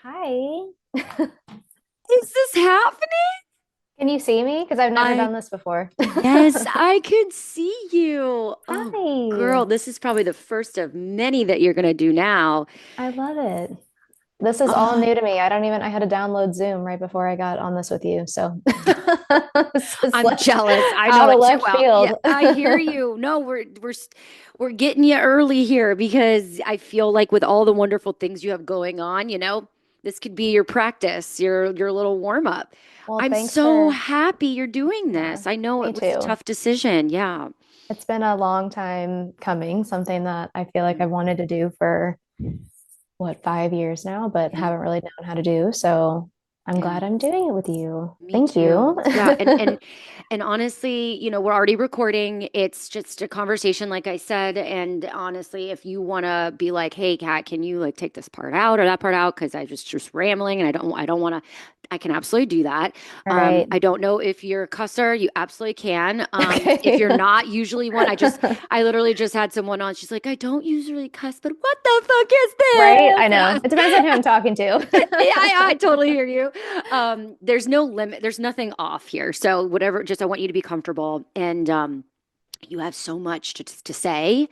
Hi. Is this happening? Can you see me? Because I've never I done this before. Yes, I could see you. Oh, girl, Hi. this is probably the first of many that you're gonna do now. I love it. This is all Oh, new to me. I had to download Zoom right before I got on this with you. So this is I'm like jealous. I out know of it too left well. Yeah, field. I hear you. No, we're getting you early here because I feel like with all the wonderful things you have going on, this could be your practice, your little warm up. Well, I'm thanks so for, happy you're doing yeah, this. I know me it was a too. tough decision. Yeah. It's been a long time coming, something that I feel like I've wanted to do for what, 5 years now, but Yeah. haven't really known how to do. So I'm Yeah. glad I'm doing it with you. Me Thank you. too. Yeah, and honestly, we're already recording. It's just a conversation, like I said. And honestly, if you want to be like, "Hey, Kat, can you like take this part out or that part out?" Because I just rambling, and I don't want to. I can absolutely do that. All right. I don't know if you're a cusser. You absolutely can. If Okay. you're not usually one, I literally just had someone on. She's like, "I don't usually cuss, but what the fuck Right? I is know. It this?" depends on who I'm talking Yeah, to. I totally hear you. There's no limit. There's nothing off here. So whatever, just I want you to be comfortable. And you have so much to say.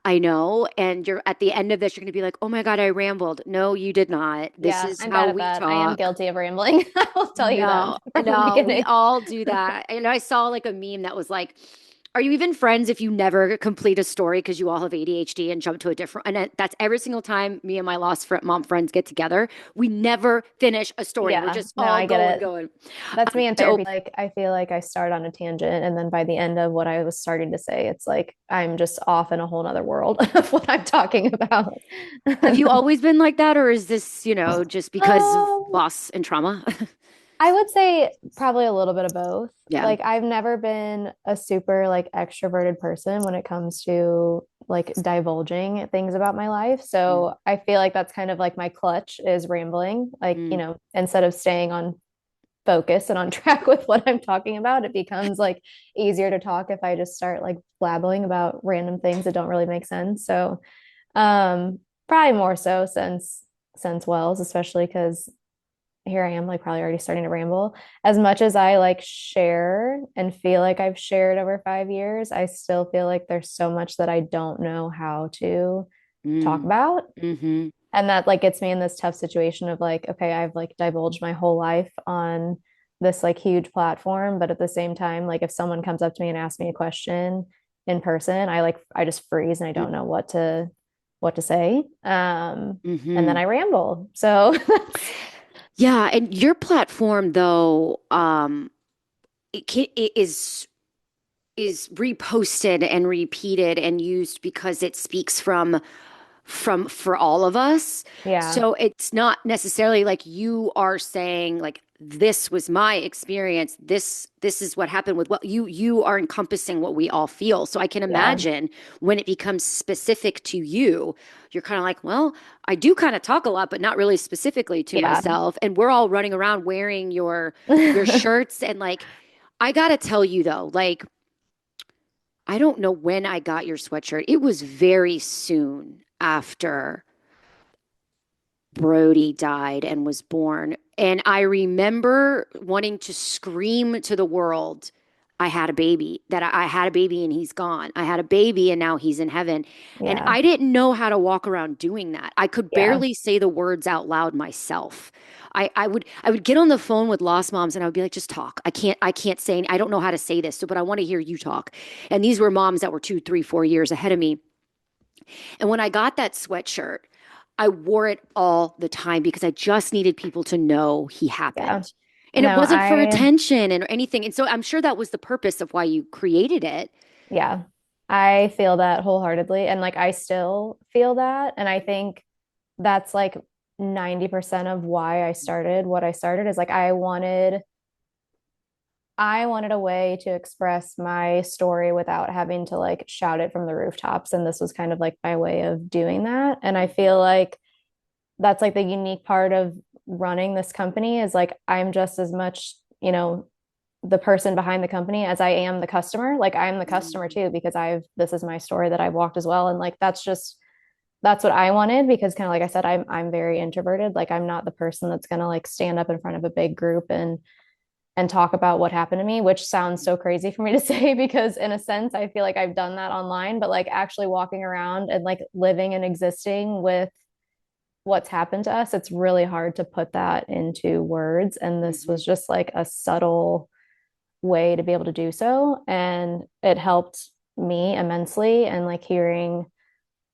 I know. And you're at the end of this, you're going to be like, oh my God, I rambled. No, you did not. This Yeah, is I'm how bad at we that. I am talk. guilty of rambling. I will tell you that No, from the no, we beginning. all do that. And I saw like a meme that was like, are you even friends if you never complete a story because you all have ADHD and jump to a different? And that's every single time me and my mom friends get together, we never finish a story. We're Yeah, just no, all I get going, it. going. That's me in So therapy. Like, I feel like I start on a tangent, and then by the end of what I was starting to say, it's like I'm just off in a whole nother world of what I'm talking about. have you always been like that, or is this, just because of Um, loss and trauma? I would say probably a little bit of both. Yeah. Like I've never been a super like extroverted person when it comes to like divulging things about my life. Mm, So I feel like that's kind of like my clutch is rambling. Like, mm, instead of staying on focus and on track with what I'm talking about, it becomes like easier to talk if I just start like blabbling about random things that don't really make sense. So probably more so since Wells, especially because here I am, like probably already starting to ramble. As much as I like share and feel like I've shared over 5 years, I still feel like there's so much that I don't know how to talk mm, about. mm-hmm. And that like gets me in this tough situation of like, okay, I've like divulged my whole life on this like huge platform, but at the same time, like if someone comes up to me and asks me a question in person, I just freeze and I don't know what to say. And then Mm-hmm. I ramble. So Yeah, and your platform though, it is reposted and repeated and used because it speaks from for all of us. yeah. So it's not necessarily like you are saying like this was my experience. This is what happened with what you are encompassing what we all feel. So I can Yeah. imagine when it becomes specific to you, you're kind of like, well, I do kind of talk a lot, but not really specifically to Yeah. myself. And we're all running around wearing your shirts and like I gotta tell you though, like I don't know when I got your sweatshirt. It was very soon after Brody died and was born. And I remember wanting to scream to the world, I had a baby, that I had a baby and he's gone. I had a baby and now he's in heaven. And Yeah. I didn't know how to walk around doing that. I could Yeah. barely say the words out loud myself. I would get on the phone with lost moms and I would be like, just talk. I can't say I don't know how to say this, so but I want to hear you talk. And these were moms that were 2, 3, 4 years ahead of me. And when I got that sweatshirt, I wore it all the time because I just needed people to know he Yeah. happened. And it No, wasn't for attention and or anything. And so I'm sure that was the purpose of why you created it. yeah, I feel that wholeheartedly. And like, I still feel that. And I think that's like 90% of why I started what I started is like, I wanted a way to express my story without having to like shout it from the rooftops. And this was kind of like my way of doing that. And I feel like that's like the unique part of running this company is like I'm just as much, the person behind the company as I am the customer. Like I'm the customer Mm, too, because this is my story that I've walked as well. And like that's just that's what I wanted because kind of like I said, I'm very introverted. Like I'm not the person that's gonna like stand up in front of a big group and talk about what happened to me, which sounds so crazy for me to say because in a sense I feel like I've done that online, but like actually walking around and like living and existing with what's happened to us, it's really hard to put that into words. And this Mm-hmm. was just like a subtle way to be able to do so. And it helped me immensely. And like hearing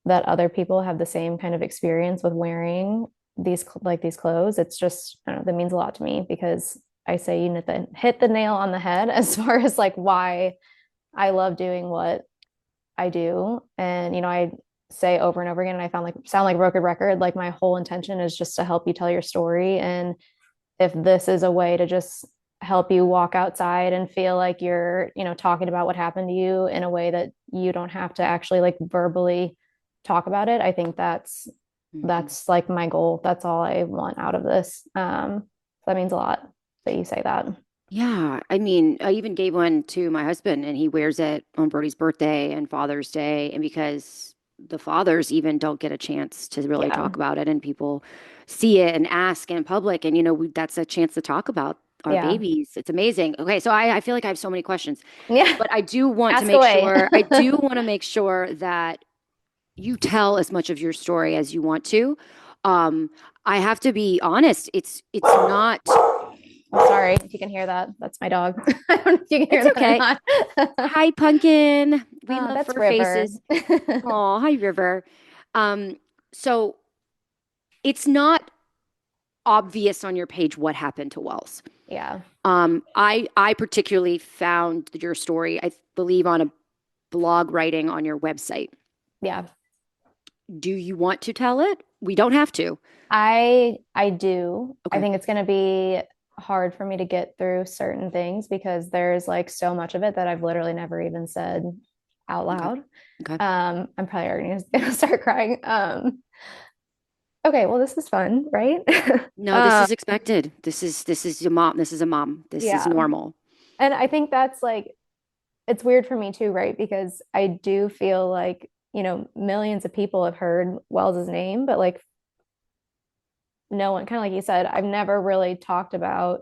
that other people have the same kind of experience with wearing these clothes, it's just, I don't know, that means a lot to me because I say you hit the nail on the head as far as like why I love doing what I do. And, I say over and over again, and I sound like a broken record. Like my whole intention is just to help you tell your story. And if this is a way to just help you walk outside and feel like you're, talking about what happened to you in a way that you don't have to actually like verbally talk about it, I think Mm-hmm. that's like my goal. That's all I want out of this. That means a lot that you say that. Yeah, I mean, I even gave one to my husband and he wears it on Brody's birthday and Father's Day. And because the fathers even don't get a chance to really Yeah. talk about it and people see it and ask in public. And, that's a chance to talk about our Yeah. babies. It's amazing. Okay, so I feel like I have so many questions, Yeah. but Ask away. I do want to make sure that you tell as much of your story as you want to. Um, I have to be honest, it's not. I'm sorry if you can hear that. That's my dog. I don't know if you can hear It's that or okay. not. Hi, Pumpkin. We Oh, love that's fur River. faces. Oh, hi, River. Um, so it's not obvious on your page what happened to Wells. Yeah. I particularly found your story, I believe, on a blog writing on your website. Yeah. Do you want to tell it? We don't have to. I do. I Okay. think it's going to be hard for me to get through certain things because there's like so much of it that I've literally never even said out Okay. loud. Okay. I'm probably already gonna start crying. Okay, well, this is fun, right? No, this um, is expected. This is your mom. This is a mom. This is yeah. normal. And I think that's like it's weird for me too, right? Because I do feel like, millions of people have heard Wells's name, but like no one, kind of like you said, I've never really talked about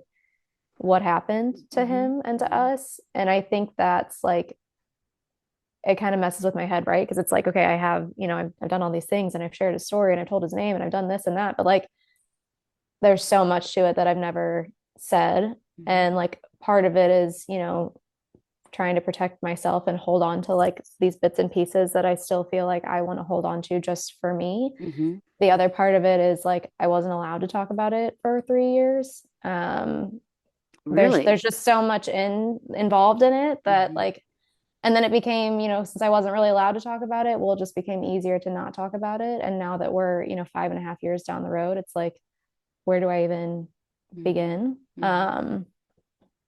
what happened to Hmm. him and to Hmm. us. And I think that's like it kind of messes with my head, right? Because it's like, okay, I have, I've done all these things and I've shared his story and I've told his name and I've done this and that, but like there's so much to it that I've never said. Hmm. And like part of it is, trying to protect myself and hold on to like these bits and pieces that I still feel like I want to hold on to just for me. Hmm. The other part of it is like I wasn't allowed to talk about it for 3 years. There's Really? just so much involved in it that Hmm. like, and then it became, since I wasn't really allowed to talk about it, well, it just became easier to not talk about it. And now that we're, 5.5 years down the road, it's like, where do I even Hmm. begin? Hmm.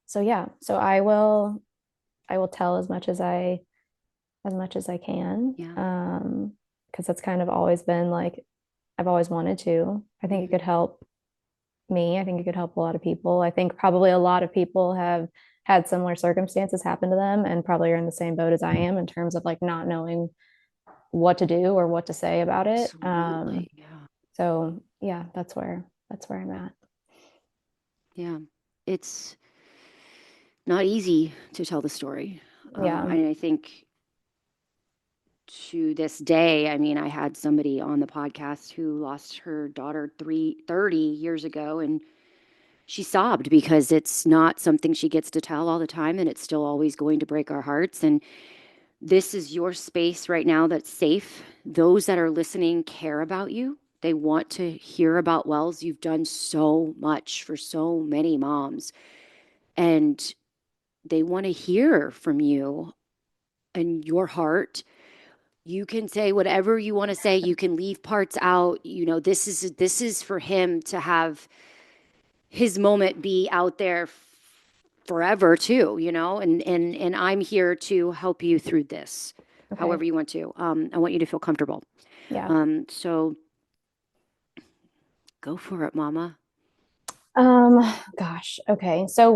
So yeah, so I will tell as much as I can. Yeah. Because that's kind of always been like I've always wanted to. I think it Hmm. could help me. I think it could help a lot of people. I think probably a lot of people have had similar circumstances happen to them and probably are in the same boat as I am in terms of like not knowing what to do or what to say about it. Absolutely. Yeah. So yeah, that's where I'm at. Yeah. It's not easy to tell the story. Yeah. And I think to this day, I mean, I had somebody on the podcast who lost her daughter 30 years ago, and she sobbed because it's not something she gets to tell all the time, and it's still always going to break our hearts. And this is your space right now that's safe. Those that are listening care about you. They want to hear about Wells. You've done so much for so many moms, and they want to hear from you and your heart. You can say whatever you want to say. You can leave parts out. This is for him to have his moment be out there forever too, and I'm here to help you through this Okay. however you want to. I want you to feel comfortable. Yeah. So go for it, mama. Um, Gosh. Okay. So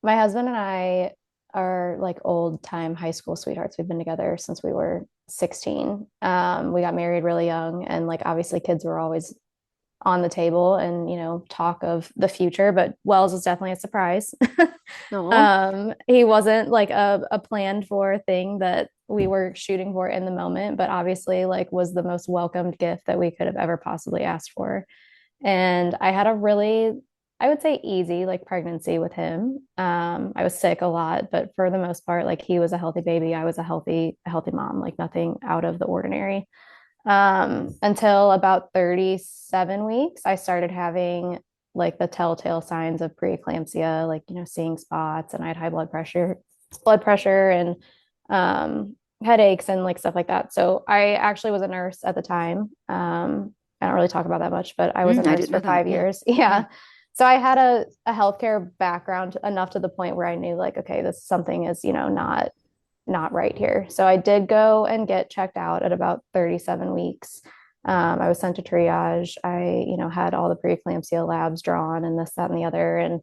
my husband and I are like old time high school sweethearts. We've been together since we were 16. We got married really young, and like obviously kids were always on the table and, talk of the future, but Wells was definitely a surprise. No. He wasn't like a planned for thing that we were shooting for in the moment, but obviously like was the most welcomed gift that we could have ever possibly asked for. And I had a really, I would say easy like pregnancy with him. I was sick a lot, but for the most part, like he was a healthy baby. I was a healthy mom, like nothing out of the ordinary. Until about 37 weeks, I started having like the telltale signs of preeclampsia, like, seeing spots, and I had high blood pressure and headaches and like stuff like that. So I actually was a nurse at the time. I don't really talk about that much, but I was a I nurse didn't for know that. 5 years. Yeah. Yeah. So I had a healthcare background enough to the point where I knew like, okay, this something is, not right here. So I did go and get checked out at about 37 weeks. I was sent to triage. I, had all the preeclampsia labs drawn and this, that, and the other. And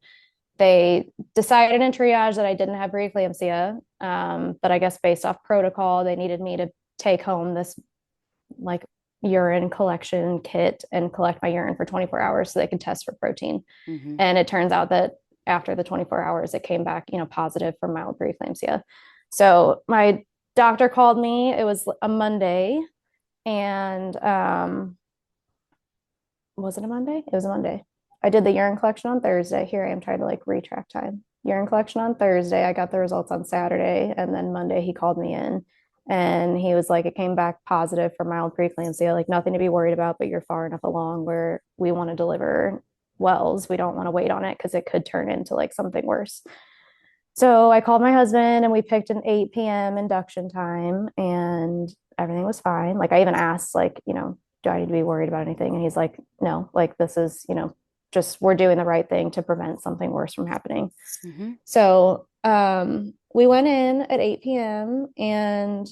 they decided in triage that I didn't have preeclampsia. But I guess based off protocol, they needed me to take home this like urine collection kit and collect my urine for 24 hours so they could test for protein. Hmm. And it turns out that after the 24 hours, it came back, positive for mild preeclampsia. So my doctor called me. It was a Monday. And was it a Monday? It was a Monday. I did the urine collection on Thursday. Here I am trying to like retrack time. Urine collection on Thursday. I got the results on Saturday. And then Monday he called me in and he was like, it came back positive for mild preeclampsia, like nothing to be worried about, but you're far enough along where we want to deliver Wells. We don't want to wait on it because it could turn into like something worse. So I called my husband and we picked an 8 p.m. induction time and everything was fine. Like I even asked, like, do I need to be worried about anything? And he's like, no, like this is, just we're doing the right thing to prevent something worse from happening. Hmm. So we went in at 8 p.m. and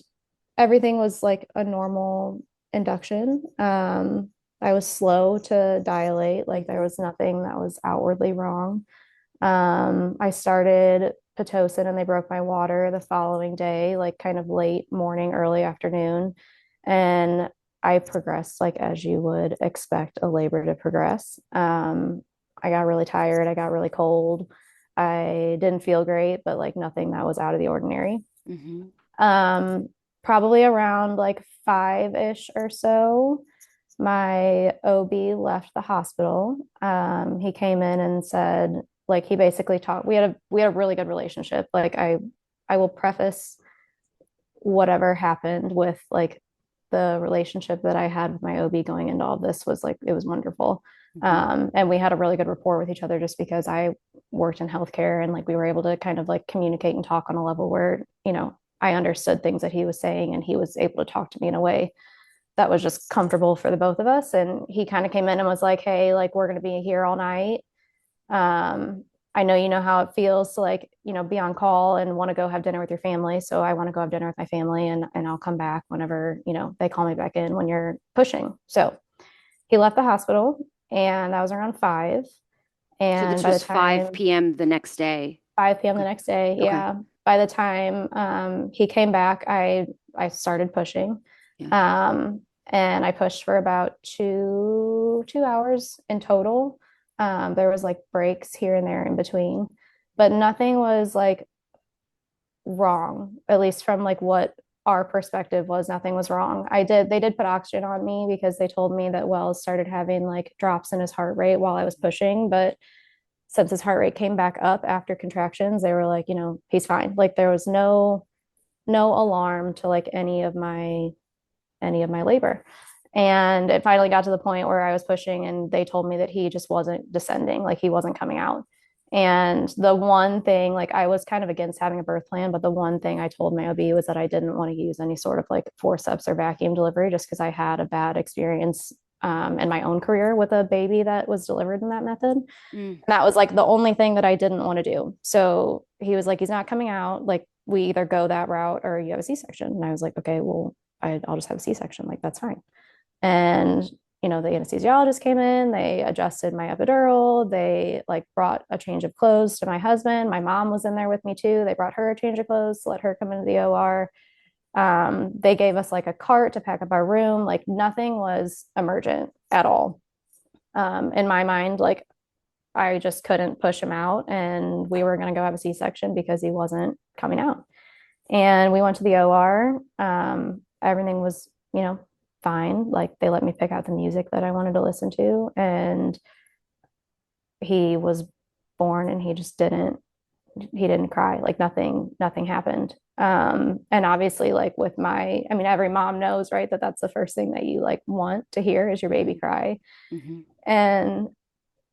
everything was like a normal induction. I was slow to dilate, like there was nothing that was outwardly wrong. I started Pitocin and they broke my water the following day, like kind of late morning, early afternoon. And I progressed like as you would expect a labor to progress. I got really tired. I got really cold. I didn't feel great, but like nothing that was out of the ordinary. Hmm. Um, Probably around like five-ish or so, my OB left the hospital. He came in and said, like, he basically talked. We had a really good relationship. Like, I will preface whatever happened with like the relationship that I had with my OB going into all this was like it was wonderful. Hmm. And we had a really good rapport with each other just because I worked in healthcare and like we were able to kind of like communicate and talk on a level where, I understood things that he was saying and he was able to talk to me in a way that was just comfortable for the both of us. And he kind of came in and was like, hey, like we're going to be here all night. Um, I know you know how it feels to like, be on call and want to go have dinner with your family. So I want to go have dinner with my family and I'll come back whenever, they call me back in when you're pushing. So he left the hospital and that was around five. So And this by the was 5 time p.m. the next day. 5 p.m. the Okay. next day, Okay. yeah. By the time he came back, I started pushing. Yeah. And I pushed for about two hours in total. There was like breaks here and there in between, but nothing was like wrong, at least from like what our perspective was, nothing was wrong. They did put oxygen on me because they told me that Wells started having like drops in his heart rate while I was pushing, but since his heart rate came back up after contractions, they were like, he's fine. Like there was no alarm to like any of my labor. And it finally got to the point where I was pushing and they told me that he just wasn't descending, like he wasn't coming out. And the one thing, like I was kind of against having a birth plan, but the one thing I told my OB was that I didn't want to use any sort of like forceps or vacuum delivery just because I had a bad experience in my own career with a baby that was delivered in that method. And Mm. that was like the only thing that I didn't want to do. So he was like, he's not coming out. Like we either go that route or you have a C-section. And I was like, okay, well, I'll just have a C-section. Like that's fine. And the anesthesiologist came in, they adjusted my epidural, they like brought a change of clothes to my husband. My mom was in there with me too. They brought her a change of clothes to let her come into the OR. They gave us like a cart to pack up our room. Like nothing was emergent at all. In my mind, like I just couldn't push him out, and we were going to go have a C-section because he wasn't coming out. And we went to the OR. Everything was, fine. Like they let me pick out the music that I wanted to listen to, and he was born, and he didn't cry. Like nothing happened. And obviously, like with I mean, every mom knows, right, that that's the first thing that you like want to hear is your baby cry. Mm-hmm. And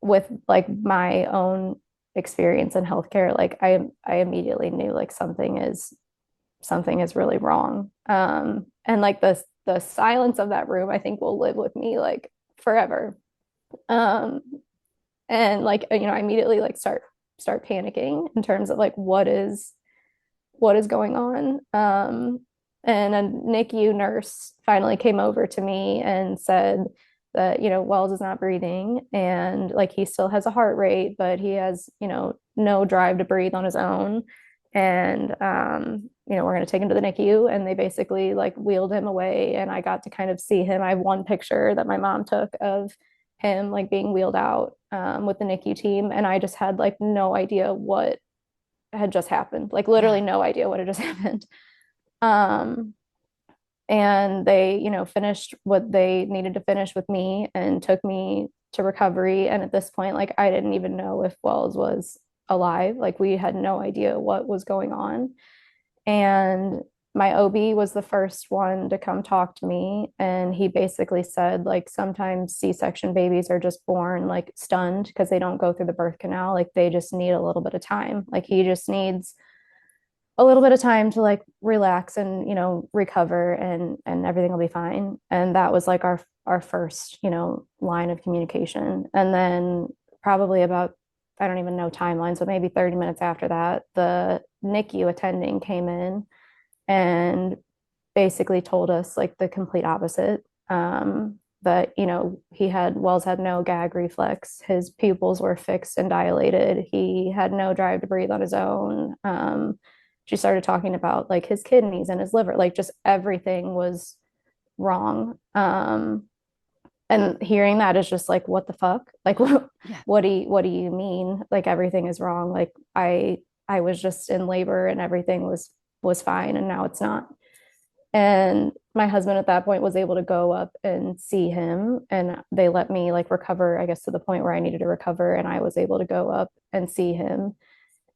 with like my own experience in healthcare, like I immediately knew like something is really wrong. And like the silence of that room, I think will live with me like forever. Um, and like I immediately like start panicking in terms of like what is going on. And a NICU nurse finally came over to me and said that, Wells is not breathing, and like he still has a heart rate, but he has, no drive to breathe on his own. And, we're going to take him to the NICU. And they basically like wheeled him away. And I got to kind of see him. I have one picture that my mom took of him like being wheeled out with the NICU team. And I just had like no idea what had just happened, like literally Yeah. no idea what had just happened. Um, and they, finished what they needed to finish with me and took me to recovery. And at this point, like I didn't even know if Wells was alive. Like we had no idea what was going on. And my OB was the first one to come talk to me. And he basically said, like, sometimes C-section babies are just born like stunned because they don't go through the birth canal. Like they just need a little bit of time. Like he just needs a little bit of time to like relax and recover, and everything will be fine. And that was like our first line of communication. And then probably about, I don't even know timelines, but maybe 30 minutes after that, the NICU attending came in and basically told us like the complete opposite. That Wells had no gag reflex, his pupils were fixed and dilated, he had no drive to breathe on his own. She started talking about like his kidneys and his liver, like just everything was wrong. And hearing that is just like, what the fuck? Like, what, Yeah. what do you mean? Like everything is wrong. Like I was just in labor and everything was fine, and now it's not. And my husband at that point was able to go up and see him, and they let me like recover, I guess, to the point where I needed to recover, and I was able to go up and see him.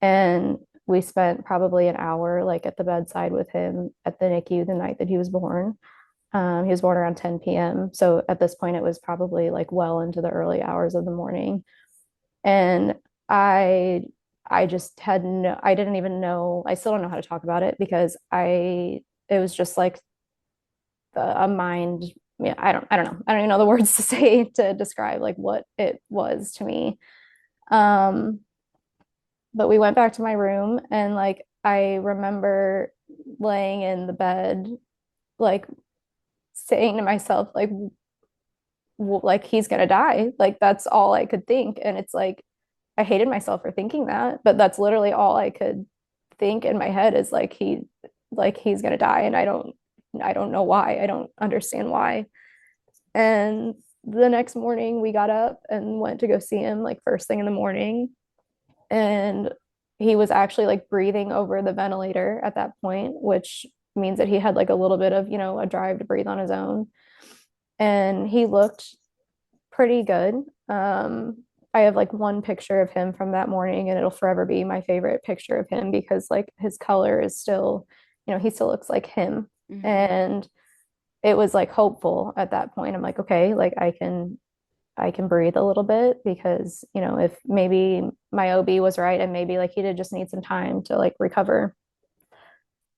And we spent probably an hour like at the bedside with him at the NICU the night that he was born. He was born around 10 p.m. So at this point, it was probably like well into the early hours of the morning. And I I just had no, I didn't even know, I still don't know how to talk about it because it was just like a mind, yeah, I don't know. I don't even know the words to say to describe like what it was to me. Um, but we went back to my room, and like I remember laying in the bed, like saying to myself, like he's gonna die. Like that's all I could think. And it's like I hated myself for thinking that, but that's literally all I could think in my head is like he's gonna die, and I don't know why. I don't understand why. And the next morning we got up and went to go see him like first thing in the morning. And he was actually like breathing over the ventilator at that point, which means that he had like a little bit of, a drive to breathe on his own. And he looked pretty good. I have like one picture of him from that morning, and it'll forever be my favorite picture of him because like his color is still, he still looks like him. Mm-hmm. And it was like hopeful at that point. I'm like, okay, like I can breathe a little bit because, if maybe my OB was right and maybe like he did just need some time to like recover.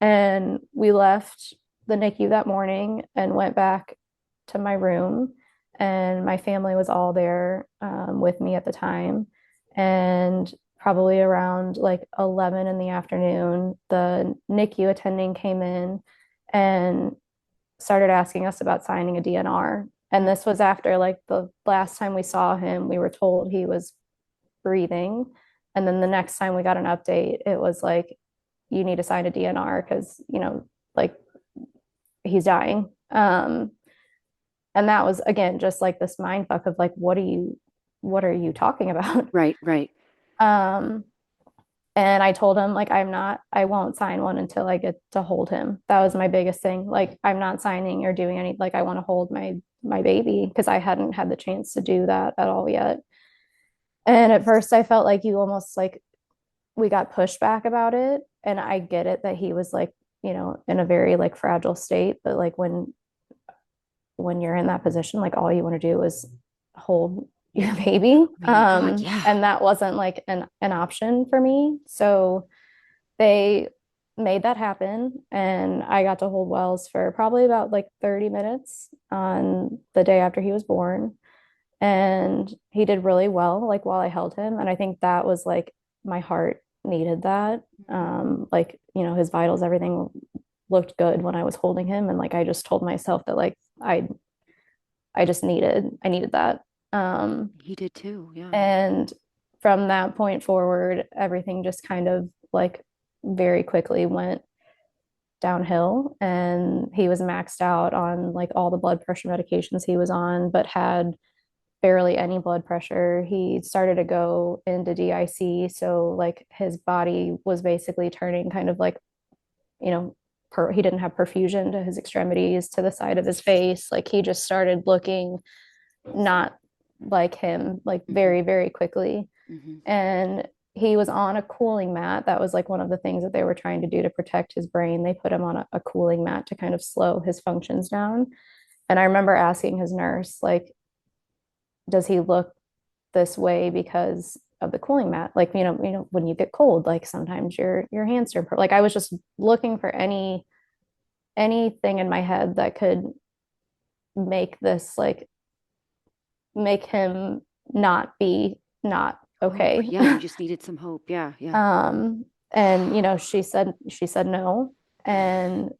And we left the NICU that morning and went back to my room, and my family was all there with me at the time. And probably around like 11 in the afternoon, the NICU attending came in and started asking us about signing a DNR. And this was after like the last time we saw him, we were told he was breathing. And then the next time we got an update, it was like, you need to sign a DNR because, like he's dying. And that was again just like this mind fuck of like, what are you talking about? Right, right. Um, and I told him like I won't sign one until I get to hold him. That was my biggest thing. Like I'm not signing or doing any like I want to hold my baby because I hadn't had the chance to do that at all yet. And at first I felt like you almost like we got pushback about it. And I get it that he was like, in a very like fragile state, but like when you're in that position, like all you want to do is hold your baby. I mean, God, yeah. And that wasn't like an option for me. So they made that happen. And I got to hold Wells for probably about like 30 minutes on the day after he was born. And he did really well, like while I held him. And I think that was like my heart needed that. Like, his vitals, everything looked good when I was holding him. And like I just told myself that like I needed that. He did too. Yeah. And from that point forward, everything just kind of like very quickly went downhill. And he was maxed out on like all the blood pressure medications he was on, but had barely any blood pressure. He started to go into DIC. So like his body was basically turning kind of like, you know, he didn't have perfusion to his extremities, to the side of his face. Like he just started looking not like him, like very, very quickly. Mm-hmm. And he was on a cooling mat. That was like one of the things that they were trying to do to protect his brain. They put him on a cooling mat to kind of slow his functions down. And I remember asking his nurse, like, does he look this way because of the cooling mat? Like, when you get cold, like sometimes your hands are like I was just looking for anything in my head that could make this like make him not be not Oh, okay. yeah. You just needed some hope. Yeah, yeah. And she said no. And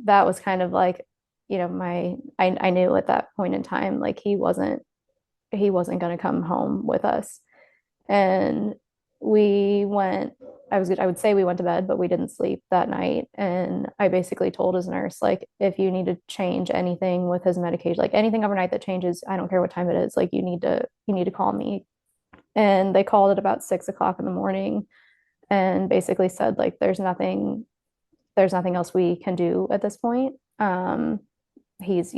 that was kind of like, I knew at that point in time, like he wasn't going to come home with us. And we went, I would say we went to bed, but we didn't sleep that night. And I basically told his nurse, like, if you need to change anything with his medication, like anything overnight that changes, I don't care what time it is, like you need to call me. And they called at about 6 o'clock in the morning and basically said, like, there's nothing else we can do at this point. He's,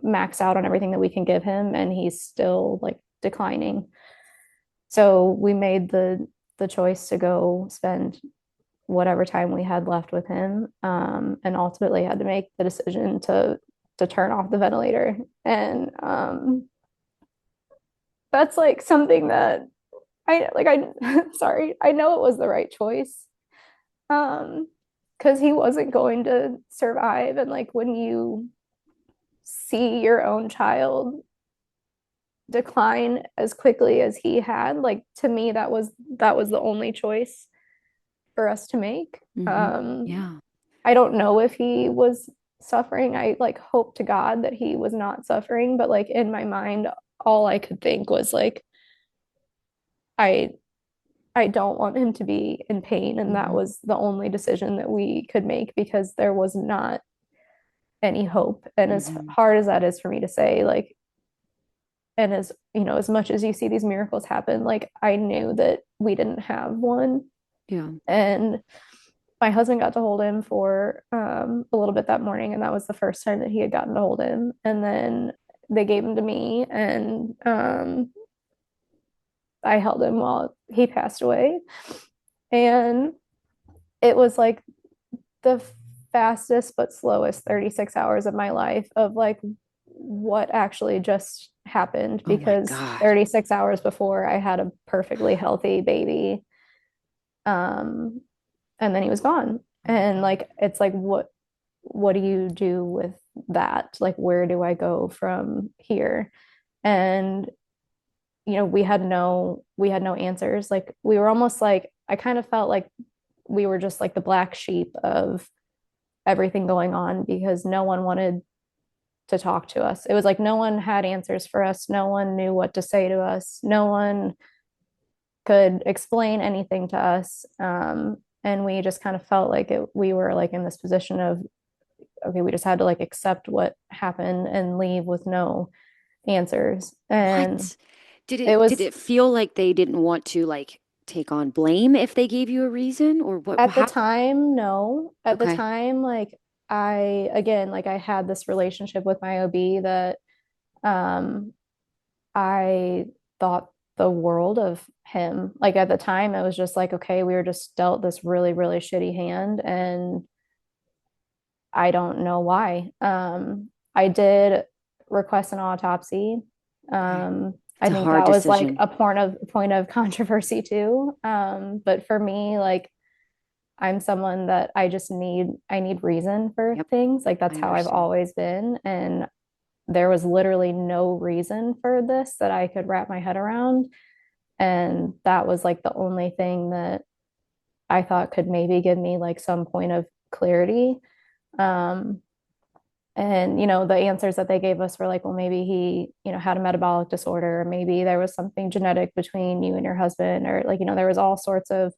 maxed out on everything that we can give him, and he's still like declining. So we made the choice to go spend whatever time we had left with him, and ultimately had to make the decision to turn off the ventilator. And that's like something that sorry, I know it was the right choice. Because he wasn't going to survive. And like when you see your own child decline as quickly as he had, like to me that was the only choice for us to make. Mm-hmm. Yeah. I don't know if he was suffering. I like hope to God that he was not suffering, but like in my mind, all I could think was like, I I don't want him to be in pain. And that Mm-hmm. was the only decision that we could make because there was not any hope. And as Mm-hmm. hard as that is for me to say, like, and as much as you see these miracles happen, like I knew that we didn't have one. Yeah. And my husband got to hold him for a little bit that morning, and that was the first time that he had gotten to hold him. And then they gave him to me, and I held him while he passed away. And it was like the fastest but slowest 36 hours of my life of like what actually just happened, Oh my because God. 36 hours before I had a perfectly healthy baby. Um, and then he was gone. Oh my And God. like it's like what do you do with that? Like where do I go from here? And we had no answers. Like we were almost like I kind of felt like we were just like the black sheep of everything going on because no one wanted to talk to us. It was like no one had answers for us. No one knew what to say to us. No one could explain anything to us. And we just kind of felt like we were like in this position of okay, we just had to like accept what happened and leave with no answers. And What? Did it it did was it feel like they didn't want to like take on blame if they gave you a reason or what at the how time, no. At the okay. time, like I again, like I had this relationship with my OB that um I thought the world of him. Like at the time, it was just like, okay, we were just dealt this really, really shitty hand, and I don't know why. I did request an autopsy. Okay. I It's a think hard that was like decision. a point of controversy too. But for me, like I'm someone that I need reason for Yep, things. Like I that's how I've understand. always been. And there was literally no reason for this that I could wrap my head around. And that was like the only thing that I thought could maybe give me like some point of clarity. Um, and the answers that they gave us were like, well, maybe he, had a metabolic disorder, or maybe there was something genetic between you and your husband, or like, there was all sorts of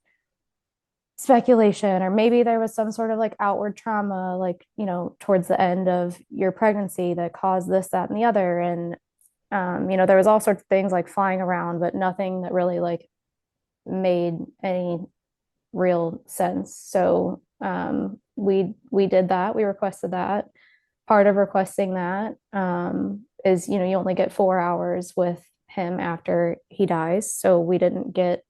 speculation, or maybe there was some sort of like outward trauma, like, towards the end of your pregnancy that caused this, that, and the other. And there was all sorts of things like flying around, but nothing that really like made any real sense. So we did that. We requested that. Part of requesting that is, you only get 4 hours with him after he dies. So we didn't get,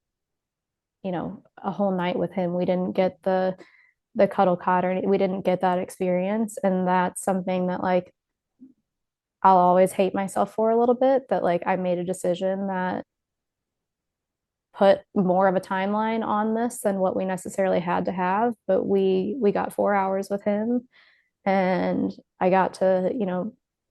a whole night with him. We didn't get the cuddle cot, or we didn't get that experience. And that's something that like I'll always hate myself for a little bit, that like I made a decision that put more of a timeline on this than what we necessarily had to have, but we got 4 hours with him, and I got to,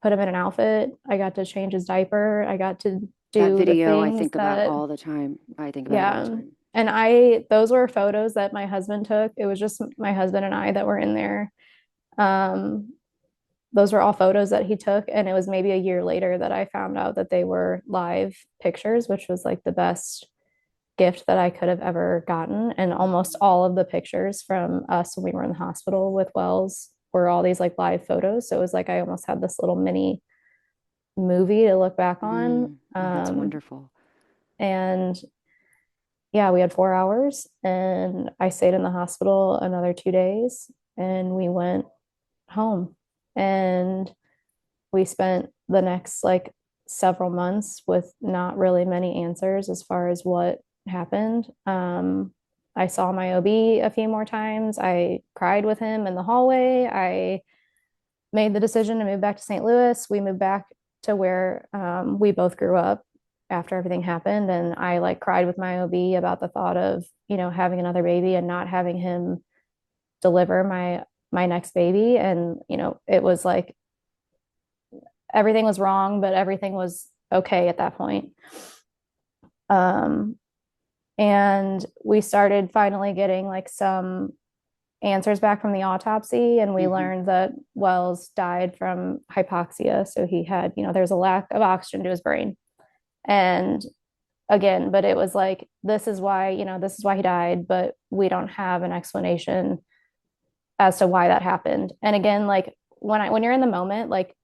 put him in an outfit. I got to change his diaper. I got to That do the video I things think about that, all the time. I think about it all the yeah. time. And those were photos that my husband took. It was just my husband and I that were in there. Um, those were all photos that he took. And it was maybe a year later that I found out that they were live pictures, which was like the best gift that I could have ever gotten. And almost all of the pictures from us when we were in the hospital with Wells were all these like live photos. So it was like I almost had this little mini movie to look back on. Oh, that's wonderful. And yeah, we had 4 hours, and I stayed in the hospital another 2 days, and we went home. And we spent the next like several months with not really many answers as far as what happened. I saw my OB a few more times. I cried with him in the hallway. I made the decision to move back to St. Louis. We moved back to where we both grew up after everything happened. And I like cried with my OB about the thought of, having another baby and not having him deliver my next baby. And, it was like everything was wrong, but everything was okay at that point. Um, and we started finally getting like some answers back from the autopsy, and we Hmm. learned that Wells died from hypoxia. So he had, there's a lack of oxygen to his brain. And again, but it was like, this is why he died, but we don't have an explanation as to why that happened. And again, like when you're in the moment, like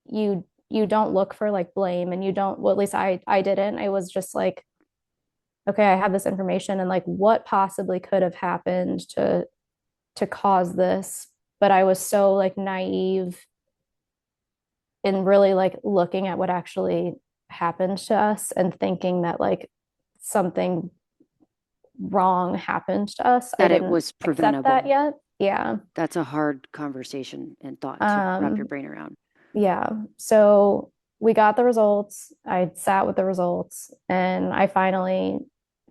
you don't look for like blame, and you don't, well, at least I didn't. I was just like, okay, I have this information, and like what possibly could have happened to cause this. But I was so like naive in really like looking at what actually happened to us and thinking that like something wrong happened to us. I That it didn't was accept that preventable. yet. Yeah. That's a hard conversation and thought to wrap your Um, brain around. yeah. So we got the results. I sat with the results, and I finally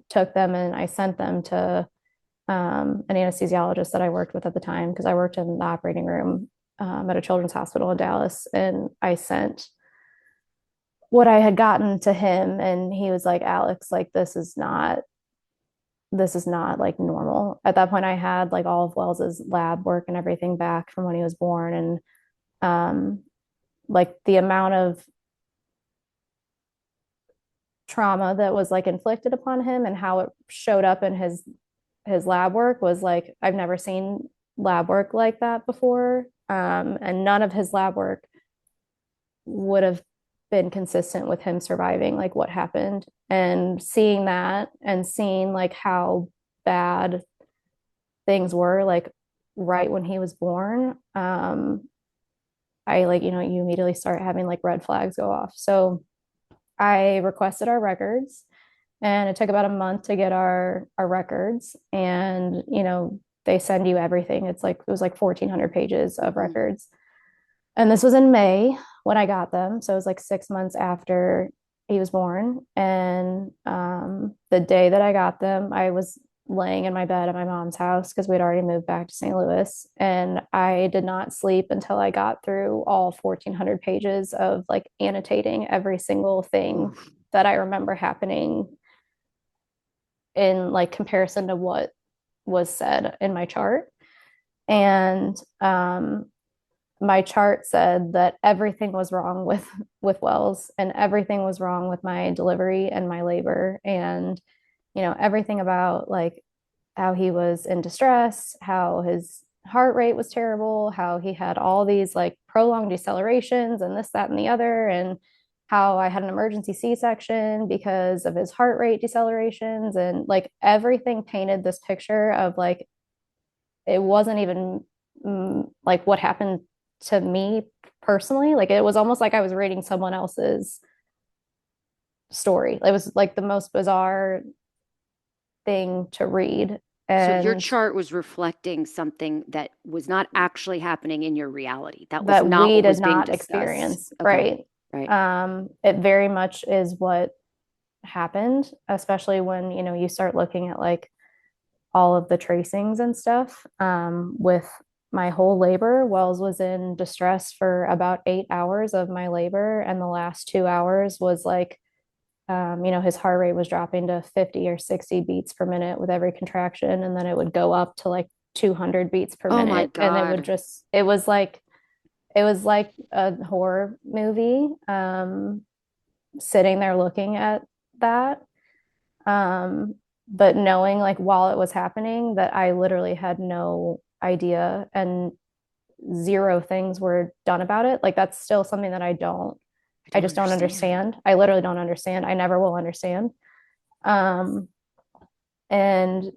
took them and I sent them to an anesthesiologist that I worked with at the time, because I worked in the operating room at a children's hospital in Dallas. And I sent what I had gotten to him, and he was like, Alex, like this is not like normal. At that point, I had like all of Wells's lab work and everything back from when he was born, and like the amount of trauma that was like inflicted upon him and how it showed up in his lab work was like I've never seen lab work like that before. And none of his lab work would have been consistent with him surviving like what happened. And seeing that and seeing like how bad things were like right when he was born, I like, you immediately start having like red flags go off. So I requested our records, and it took about a month to get our records. And they send you everything. It was like 1,400 pages of Mm-hmm. records. And this was in May when I got them. So it was like 6 months after he was born. And the day that I got them, I was laying in my bed at my mom's house because we'd already moved back to St. Louis. And I did not sleep until I got through all 1,400 pages of like annotating every single thing Oof. that I remember happening in like comparison to what was said in my chart. And my chart said that everything was wrong with Wells, and everything was wrong with my delivery and my labor, and everything about like how he was in distress, how his heart rate was terrible, how he had all these like prolonged decelerations and this, that, and the other, and how I had an emergency C-section because of his heart rate decelerations, and like everything painted this picture of like it wasn't even like what happened to me personally. Like it was almost like I was reading someone else's story. It was like the most bizarre thing to read. So your And chart was reflecting something that was not actually happening in your reality. That was that not we what did was being not discussed. experience, Okay. right? Right. It very much is what happened, especially when, you start looking at like all of the tracings and stuff. With my whole labor, Wells was in distress for about 8 hours of my labor, and the last 2 hours was like, his heart rate was dropping to 50 or 60 beats per minute with every contraction, and then it would go up to like 200 beats per Oh my minute, and God. it was like a horror movie. Sitting there looking at that, um, but knowing like while it was happening that I literally had no idea, and zero things were done about it. Like that's still something that I I don't just don't understand. understand. I literally don't understand. I never will understand. Um, and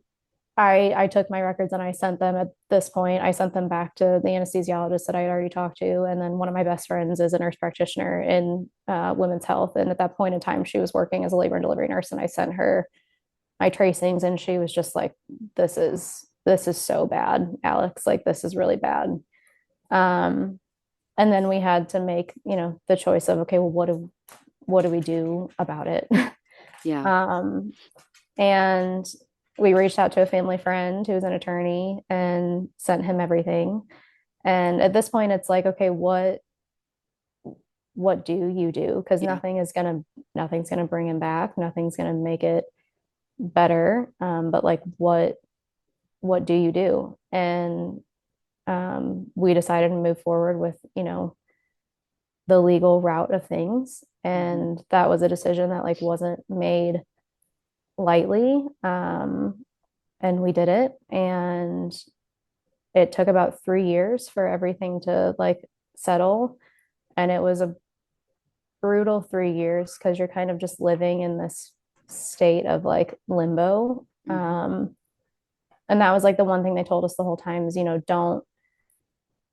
I took my records and I sent them at this point. I sent them back to the anesthesiologist that I had already talked to. And then one of my best friends is a nurse practitioner in women's health. And at that point in time, she was working as a labor and delivery nurse. And I sent her my tracings, and she was just like, this is so bad, Alex. Like this is really bad. Um, and then we had to make, the choice of, okay, well, what do we do about it? Yeah. um, and we reached out to a family friend who's an attorney and sent him everything. And at this point, it's like, okay, what do you do? Because Yeah. nothing's gonna bring him back. Nothing's gonna make it better. But like, what do you do? And we decided to move forward with, the legal route of things. Hmm. And that was a decision that like wasn't made lightly. And we did it. And it took about 3 years for everything to like settle. And it was a brutal 3 years because you're kind of just living in this state of like limbo. Hmm. And that was like the one thing they told us the whole time is, don't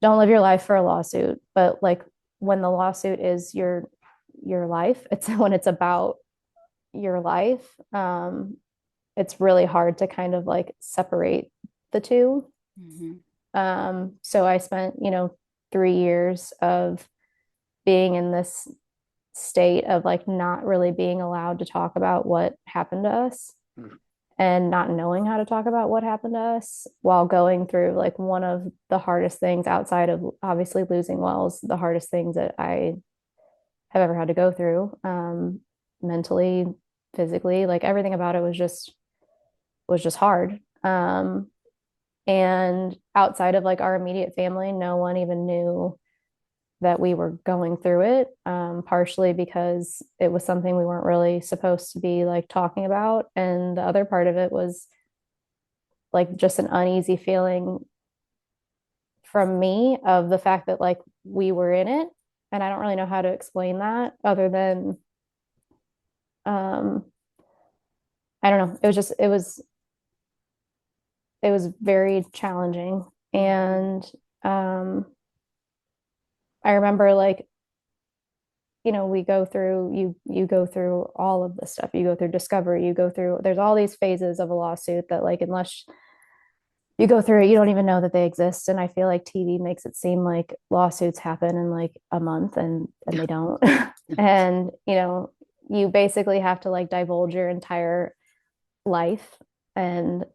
live your life for a lawsuit. But like when the lawsuit is your life, it's when it's about your life, it's really hard to kind of like separate the two. Hmm. So I spent, 3 years of being in this state of like not really being allowed to talk about what happened to us, and not knowing how to talk about what happened to us, while going through like one of the hardest things outside of obviously losing Wells, the hardest things that I have ever had to go through, mentally, physically, like everything about it was just hard. And outside of like our immediate family, no one even knew that we were going through it, partially because it was something we weren't really supposed to be like talking about. And the other part of it was like just an uneasy feeling from me of the fact that like we were in it, and I don't really know how to explain that other than um I don't know. It was just it was very challenging. And um I remember like, we go through you go through all of this stuff. You go through discovery, you go through there's all these phases of a lawsuit that like unless you go through it, you don't even know that they exist. And I feel like TV makes it seem like lawsuits happen in like a month and they don't. And you basically have to like divulge your entire life. And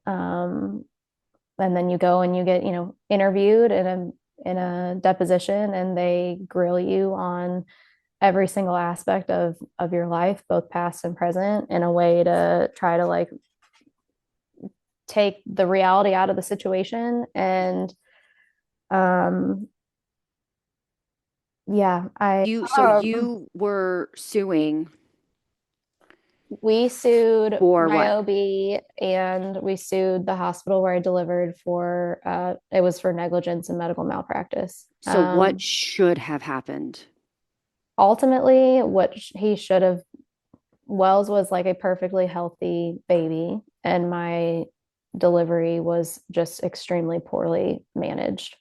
then you go and you get interviewed in a deposition, and they grill you on every single aspect of your life, both past and present, in a way to try to like take the reality out of the situation. And um yeah, I So you were suing we sued for my what? OB, and we sued the hospital where I delivered for it was for negligence and medical malpractice. So what should have happened? Ultimately, what he should have Wells was like a perfectly healthy baby, and my delivery was just extremely poorly managed.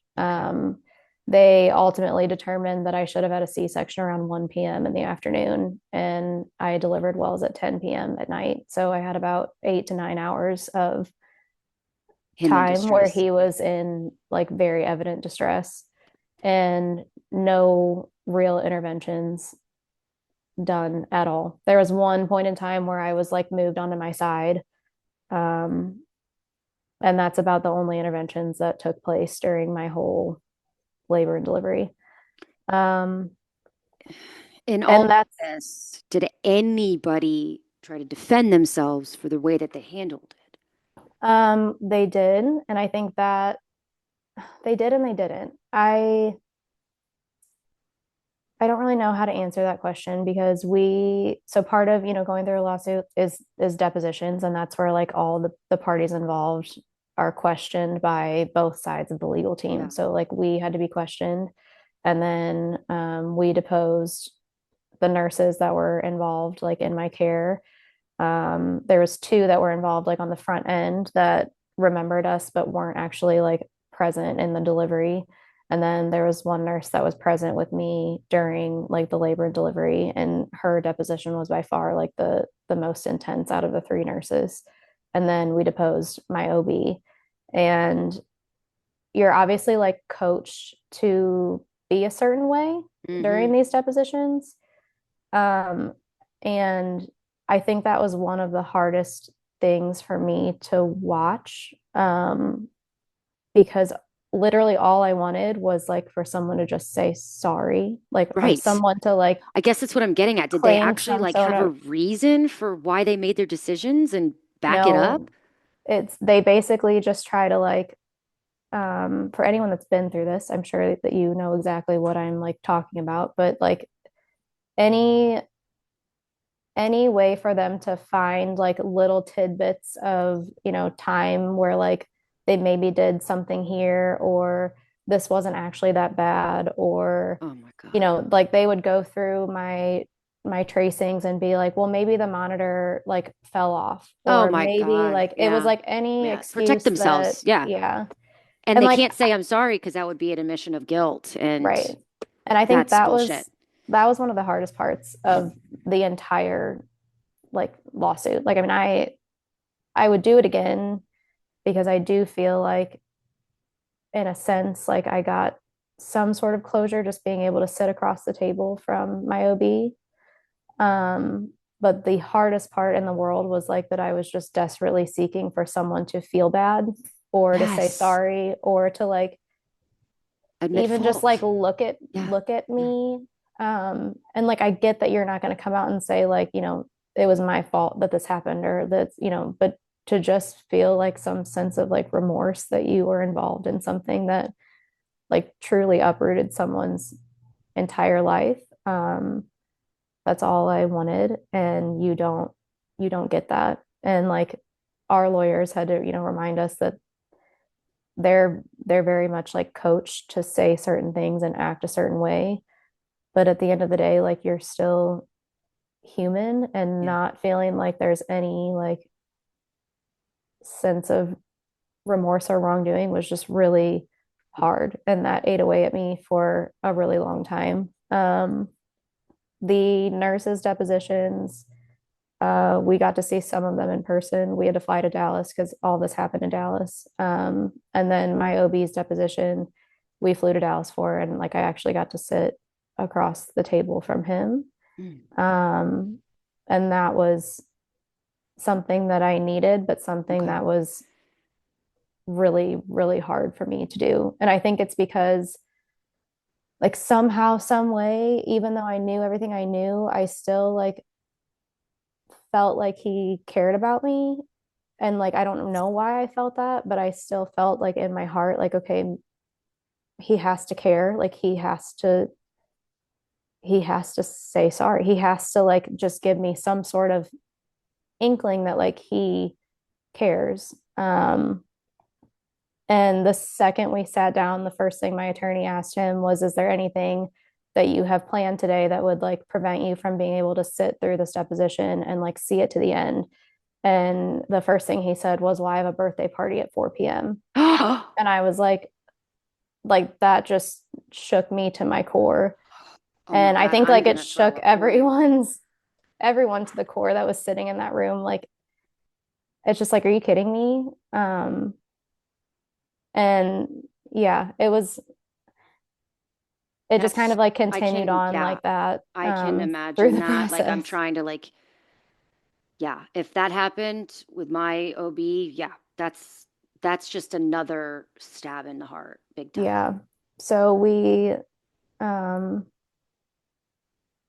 They ultimately determined that I should have had a C-section around 1 p.m. in the afternoon, and I delivered Wells at 10 p.m. at night. So I had about 8 to 9 hours of Him in time where distress. he was in like very evident distress, and no real interventions done at all. There was one point in time where I was like moved onto my side. Um, and that's about the only interventions that took place during my whole labor and delivery. Um, In all and that's this, did anybody try to defend themselves for the way that they handled it? They did, and I think that they did and they didn't. I don't really know how to answer that question because so part of, going through a lawsuit is depositions, and that's where like all the parties involved are questioned by both sides of the legal team. Yeah. So like we had to be questioned, and then we deposed the nurses that were involved like in my care. There was two that were involved like on the front end that remembered us but weren't actually like present in the delivery. And then there was one nurse that was present with me during like the labor and delivery, and her deposition was by far like the most intense out of the three nurses. And then we deposed my OB. And you're obviously like coached to be a certain way Mm-hmm. during these depositions. Um, and I think that was one of the hardest things for me to watch, because literally all I wanted was like for someone to just say sorry, like, or Right. someone to like I guess that's what I'm getting at. Did they claim actually some like sort have a of, reason for why they made their decisions and back it up? no, they basically just try to like, for anyone that's been through this, I'm sure that you know exactly what I'm like talking about, but like any any way for them to find like little tidbits of, time where like they maybe did something here, or this wasn't actually that bad, or, Oh my God. like they would go through my tracings and be like, well, maybe the monitor like fell off, Oh or my maybe God. like it was Yeah. like any Yeah. Protect excuse that, themselves. Yeah. yeah. And And they like, can't say I'm sorry because that would be an admission of guilt. And right. And I think that's that bullshit. was one of the hardest parts of the entire like lawsuit. Like, I mean, I would do it again because I do feel like, in a sense, like I got some sort of closure just being able to sit across the table from my OB. But the hardest part in the world was like that I was just desperately seeking for someone to feel bad, or to say Yes. sorry, or to like Admit even just like fault. Yeah. look at Yeah. me. And like I get that you're not going to come out and say like, it was my fault that this happened, or that, but to just feel like some sense of like remorse that you were involved in something that like truly uprooted someone's entire life. That's all I wanted, and you don't get that. And like our lawyers had to, remind us that they're very much like coached to say certain things and act a certain way. But at the end of the day, like you're still human, and Yeah. not feeling like there's any like sense of remorse or wrongdoing was just really hard. And that ate away at me for a really long time. The nurses' depositions, we got to see some of them in person. We had to fly to Dallas because all this happened in Dallas. And then my OB's deposition, we flew to Dallas for, and like I actually got to sit across the table from him. Mm. Um, and that was something that I needed, but something Okay. that was really, really hard for me to do. And I think it's because, like, somehow, some way, even though I knew everything I knew, I still like felt like he cared about me. And like, I don't know why I felt that, but I still felt like in my heart, like, okay, he has to care. Like, he has to say sorry. He has to like just give me some sort of inkling that like he cares. And the second we sat down, the first thing my attorney asked him was, is there anything that you have planned today that would like prevent you from being able to sit through this deposition and like see it to the end? And the first thing he said was, well, I have a birthday party at 4 p.m. Oh And I was like that just shook me to my core. my And I God, think I'm like it gonna throw shook up for you. everyone to the core that was sitting in that room. Like, it's just like, are you kidding me? And yeah, it just kind That's of like I continued can, on yeah, like that I can through imagine the that. Like I'm process. trying to like, yeah, if that happened with my OB, yeah, that's just another stab in the heart, big time. Yeah. So um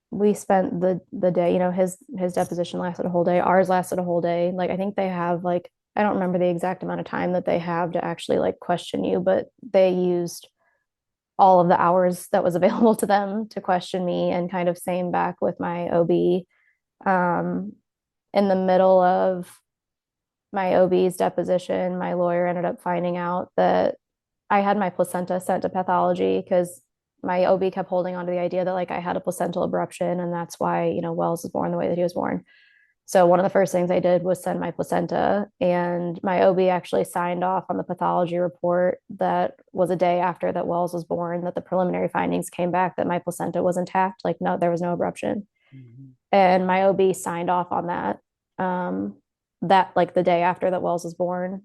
we spent the day, his deposition lasted a whole day. Ours lasted a whole day. Like I think they have like, I don't remember the exact amount of time that they have to actually like question you, but they used all of the hours that was available to them to question me, and kind of same back with my OB. Um, in the middle of my OB's deposition, my lawyer ended up finding out that I had my placenta sent to pathology because my OB kept holding on to the idea that like I had a placental abruption, and that's why, Wells was born the way that he was born. So one of the first things I did was send my placenta, and my OB actually signed off on the pathology report that was a day after that Wells was born, that the preliminary findings came back that my placenta was intact, like no, there was no abruption. Mhm. And my OB signed off on that. That like the day after that Wells was born,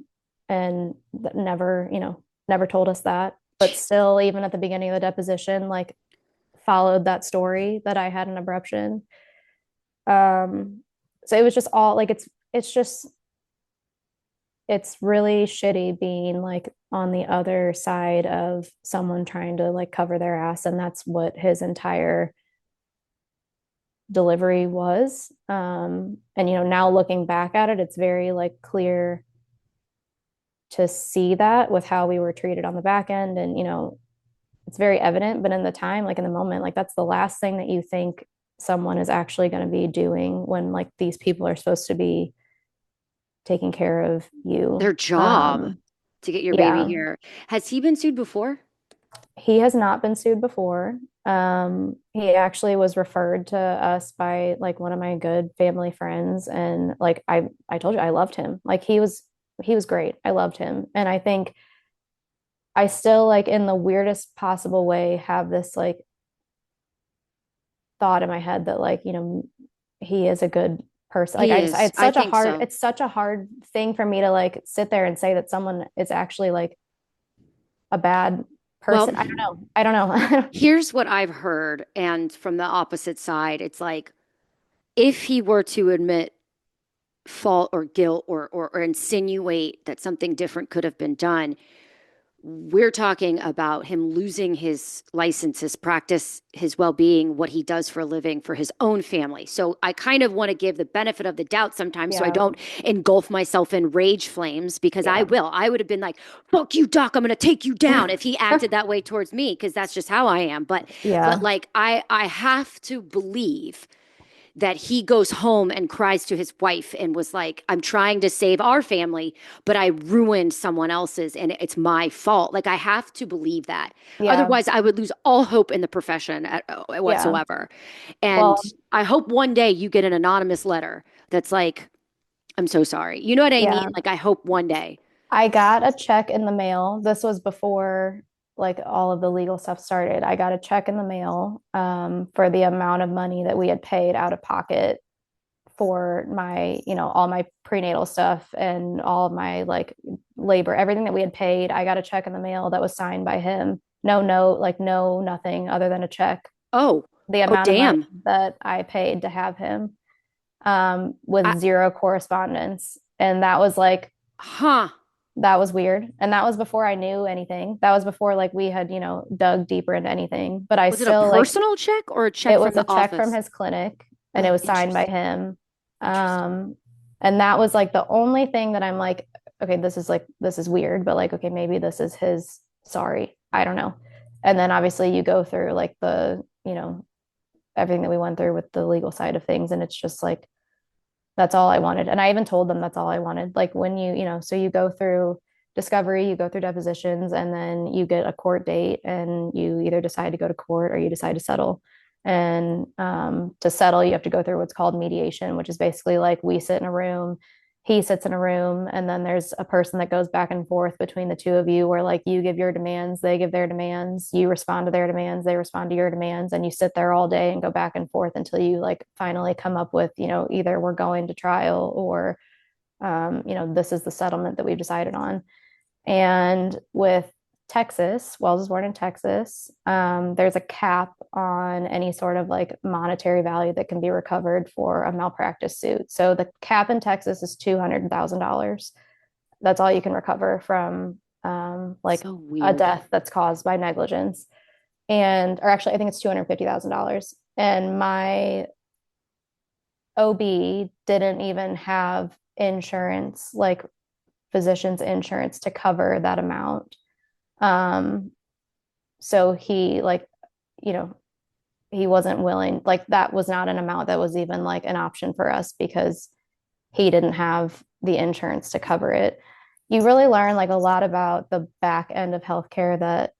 and never, never told us that. But still, even at the beginning of the deposition, like followed that story that I had an abruption. So it was just all like it's really shitty being like on the other side of someone trying to like cover their ass, and that's what his entire delivery was. And now looking back at it, it's very like clear to see that with how we were treated on the back end, and it's very evident. But in the time, like in the moment, like that's the last thing that you think someone is actually going to be doing when like these people are supposed to be taking care of Their you. job to get your baby Yeah, here. Has he been sued before? he has not been sued before. He actually was referred to us by like one of my good family friends, and like I told you I loved him. Like he was great. I loved him. And I think I still like in the weirdest possible way have this like thought in my head that like, he is a good person. Like He I just is. I think so. it's such a hard thing for me to like sit there and say that someone is actually like a bad Well, person. I don't know. I don't know. here's what I've heard, and from the opposite side, it's like if he were to admit fault or guilt or insinuate that something different could have been done, we're talking about him losing his license, his practice, his well being, what he does for a living for his own family. So I kind of want to give the benefit of the doubt sometimes so I Yeah. don't engulf myself in rage flames because I Yeah. will. I would have been like, fuck you, Doc, I'm going to take you down if he acted that way towards me because that's just how I am. But Yeah. like I have to believe that he goes home and cries to his wife and was like, I'm trying to save our family, but I ruined someone else's and it's my fault. Like, I have to believe that. Yeah. Otherwise, I would lose all hope in the profession Yeah. whatsoever. And Well, I hope one day you get an anonymous letter that's like, I'm so sorry. You know what I mean? yeah. Like, I hope one day. I got a check in the mail. This was before like all of the legal stuff started. I got a check in the mail for the amount of money that we had paid out of pocket for my, all my prenatal stuff and all of my like labor, everything that we had paid. I got a check in the mail that was signed by him. No note, like no nothing other than a check. Oh, The oh, amount of money damn. that I paid to have him I, with zero correspondence. And that was like, huh. that was weird. And that was before I knew anything. That was before like we had, dug deeper into anything. But I Was it a still like personal check or a check it from was a the check from office? his clinic and it Oh, was signed by interesting. him. Interesting. Um, and that was like the only thing that I'm like, okay, this is weird, but like, okay, maybe this is his sorry. I don't know. And then obviously you go through like everything that we went through with the legal side of things. And it's just like, that's all I wanted. And I even told them that's all I wanted. Like when so you go through discovery, you go through depositions, and then you get a court date and you either decide to go to court or you decide to settle. And to settle, you have to go through what's called mediation, which is basically like we sit in a room, he sits in a room, and then there's a person that goes back and forth between the two of you where like you give your demands, they give their demands, you respond to their demands, they respond to your demands, and you sit there all day and go back and forth until you like finally come up with, either we're going to trial or this is the settlement that we've decided on. And with Texas, Wells is born in Texas. There's a cap on any sort of like monetary value that can be recovered for a malpractice suit. So the cap in Texas is $200,000. That's all you can recover from like So a weird. death that's caused by negligence. Or actually, I think it's $250,000. And my OB didn't even have insurance, like physician's insurance to cover that amount. Um, so he like, you know, he wasn't willing, like that was not an amount that was even like an option for us because he didn't have the insurance to cover it. You really learn like a lot about the back end of healthcare that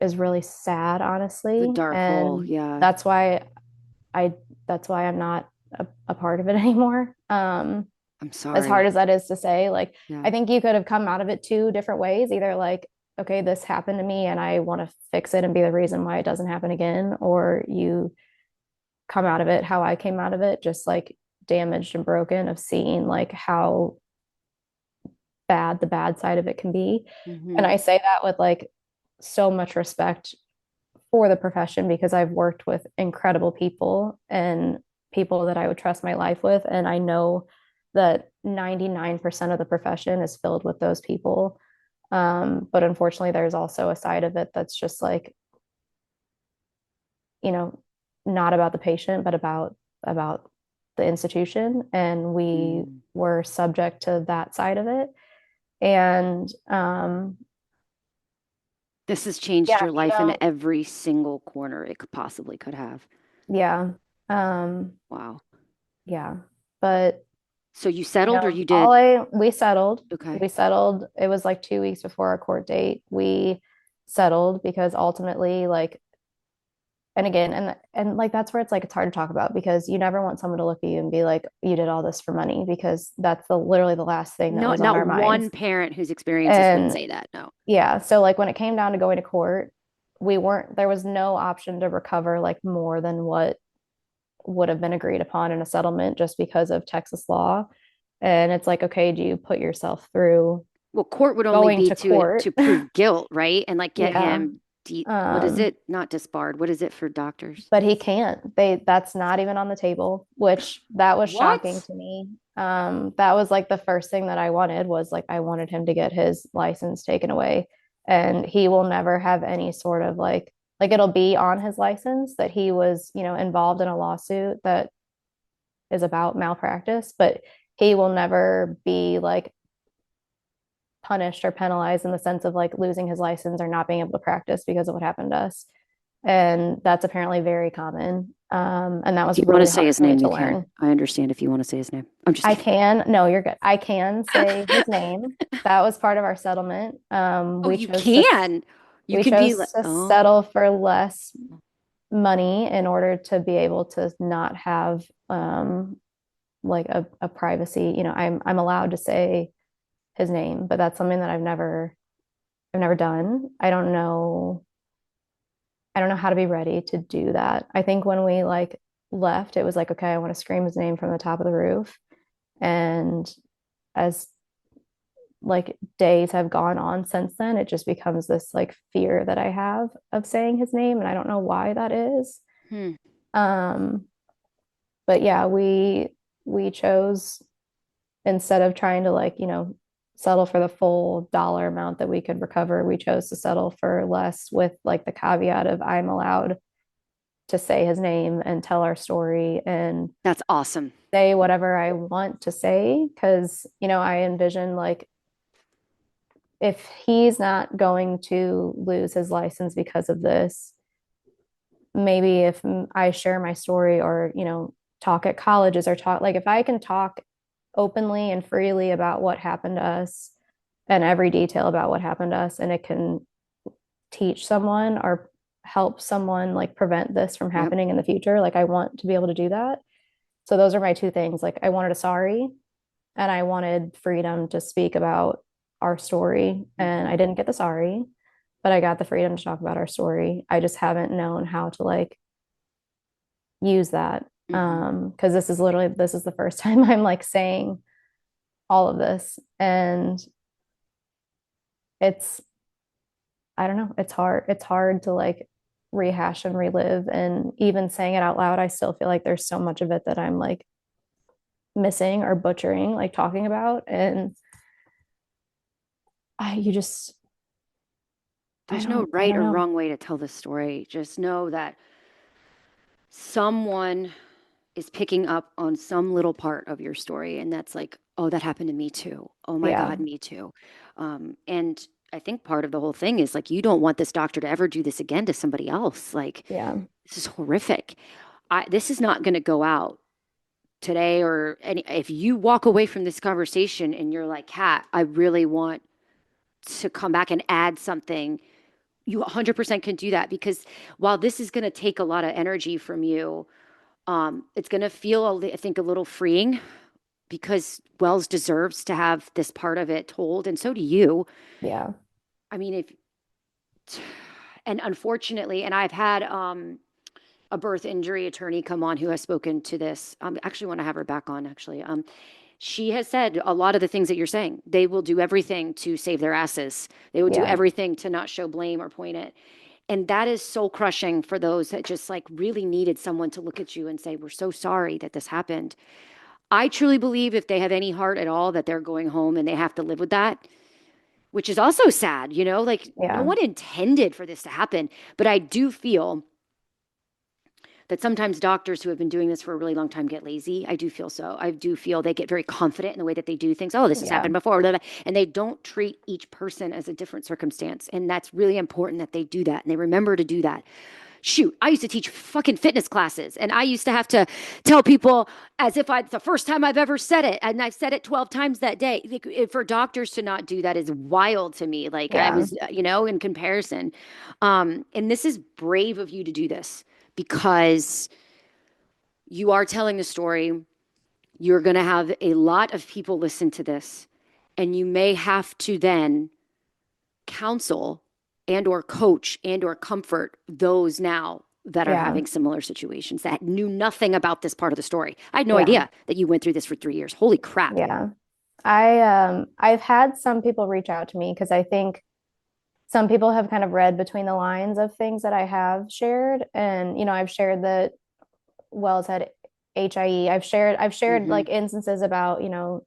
is really sad, The honestly. dark hole. And Yeah. that's why I that's why I'm not a part of it anymore. I'm As hard sorry. as that is to say, like Yeah. I think you could have come out of it two different ways, either like, okay, this happened to me and I want to fix it and be the reason why it doesn't happen again, or you come out of it how I came out of it, just like damaged and broken of seeing like how bad the bad side of it can be. And Hmm. I say that with like so much respect for the profession because I've worked with incredible people and people that I would trust my life with. And I know that 99% of the profession is filled with those people. But unfortunately, there's also a side of it that's just like, you know, not about the patient, but about the institution. And we Mm. were subject to that side of it. And This has changed yeah, your life in every single corner it could possibly could have. yeah. Um, Wow. yeah. But So you settled or you did? we settled. Okay. We settled. It was like 2 weeks before our court date. We settled because ultimately, like, and again, and like that's where it's like it's hard to talk about because you never want someone to look at you and be like, you did all this for money because that's the literally the last thing that No, was on not our one minds. parent whose experiences would And say that. No. yeah, so like when it came down to going to court, there was no option to recover like more than what would have been agreed upon in a settlement just because of Texas law. And it's like, okay, do you put yourself through Well, court would only going be to to court? prove guilt, right? And like get Yeah. him what is Um, it? Not disbarred. What is it for doctors? but he can't. That's not even on the table, which that was shocking What? to me. That was like the first thing that I wanted was like I wanted him to get his license taken away. And he will never have any sort of like it'll be on his license that he was, involved in a lawsuit that is about malpractice, but he will never be like punished or penalized in the sense of like losing his license or not being able to practice because of what happened to us. And that's apparently very common. And that If was you want to really say hard his for me name, to you can. learn. I understand if you want to say his name. I'm just I kidding. can, no, you're good. I can say his name. That was part of our settlement. Oh, you can. You We can be like, chose to oh, settle for less money in order to be able to not have like a privacy. I'm allowed to say his name, but that's something that I've never done. I don't know how to be ready to do that. I think when we like left, it was like, okay, I want to scream his name from the top of the roof. And as like days have gone on since then, it just becomes this like fear that I have of saying his name, and I don't know why that is. hmm. Um, but yeah, we chose, instead of trying to like, settle for the full dollar amount that we could recover, we chose to settle for less with like the caveat of I'm allowed to say his name and tell our story and That's awesome. say whatever I want to say. Because, I envision like if he's not going to lose his license because of this, maybe if I share my story or, talk at colleges or talk, like if I can talk openly and freely about what happened to us and every detail about what happened to us, and it can teach someone or help someone like prevent this from Yep. happening in the future, like I want to be able to do that. So those are my two things. Like I wanted a sorry and I wanted freedom to speak about our story. And Hmm. I didn't get the sorry, but I got the freedom to talk about our story. I just haven't known how to like use that. Hmm. Because this is the first time I'm like saying all of this. And it's I don't know, it's hard. It's hard to like rehash and relive. And even saying it out loud, I still feel like there's so much of it that I'm like missing or butchering, like talking about. And you just There's no I right don't or know. wrong way to tell this story. Just know that someone is picking up on some little part of your story. And that's like, oh, that happened to me too. Oh my Yeah. God, me too. And I think part of the whole thing is like, you don't want this doctor to ever do this again to somebody else. Like, Yeah. this is horrific. This is not going to go out today or any. If you walk away from this conversation and you're like, Kat, I really want to come back and add something, you 100% can do that because while this is going to take a lot of energy from you, it's going to feel, I think, a little freeing because Wells deserves to have this part of it told, and so do you. Yeah. I mean, if and unfortunately, and I've had a birth injury attorney come on who has spoken to this. Actually, want to have her back on. Actually, she has said a lot of the things that you're saying. They will do everything to save their asses. They will do Yeah. everything to not show blame or point it. And that is soul crushing for those that just like really needed someone to look at you and say, we're so sorry that this happened. I truly believe if they have any heart at all that they're going home and they have to live with that, which is also sad, like no Yeah. one intended for this to happen. But I do feel that sometimes doctors who have been doing this for a really long time get lazy. I do feel so. I do feel they get very confident in the way that they do things. Oh, this has Yeah. happened before. Blah, blah, and they don't treat each person as a different circumstance. And that's really important that they do that. And they remember to do that. Shoot, I used to teach fucking fitness classes and I used to have to tell people as if it's the first time I've ever said it. And I've said it 12 times that day. For doctors to not do that is wild to me. Like I Yeah. was, in comparison. And this is brave of you to do this because you are telling the story. You're going to have a lot of people listen to this and you may have to then counsel and or coach and or comfort those now that are Yeah. having similar situations that knew nothing about this part of the story. I had no Yeah. idea that you went through this for 3 years. Holy crap. Yeah. I've had some people reach out to me because I think some people have kind of read between the lines of things that I have shared. And, I've shared that Wells had HIE. I've shared Mm-hmm. like instances about, the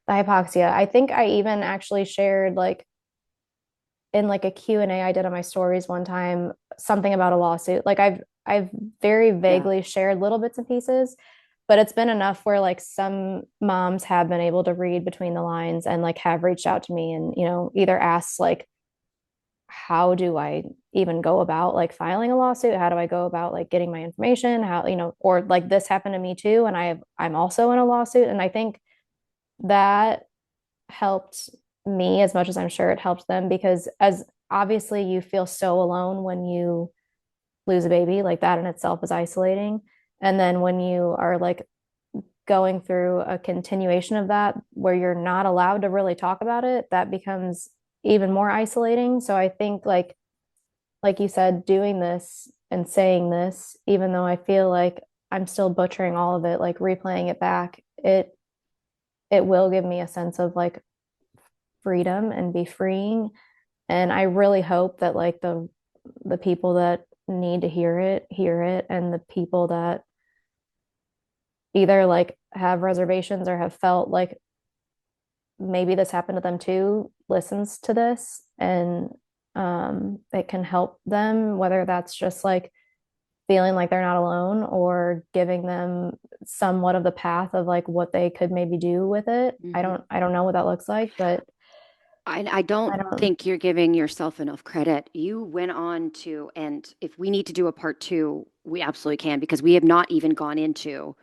hypoxia. I think I even actually shared like in like a Q&A I did on my stories one time, something about a lawsuit. Like I've very Yeah. vaguely shared little bits and pieces, but it's been enough where like some moms have been able to read between the lines and like have reached out to me and, either asked like how do I even go about like filing a lawsuit? How do I go about like getting my information? How, or like this happened to me too, and I'm also in a lawsuit. And I think that helped me as much as I'm sure it helped them, because as obviously you feel so alone when you lose a baby, like that in itself is isolating. And then when you are like going through a continuation of that where you're not allowed to really talk about it, that becomes even more isolating. So I think like you said, doing this and saying this, even though I feel like I'm still butchering all of it, like replaying it back, it will give me a sense of like freedom and be freeing. And I really hope that like the people that need to hear it, and the people that either like have reservations or have felt like maybe this happened to them too listens to this, and it can help them, whether that's just like feeling like they're not alone or giving them somewhat of the path of like what they could maybe do with it. Mhm. I don't know what that looks like, but I I don't don't. think you're giving yourself enough credit. You went on to, and if we need to do a part two, we absolutely can because we have not even gone into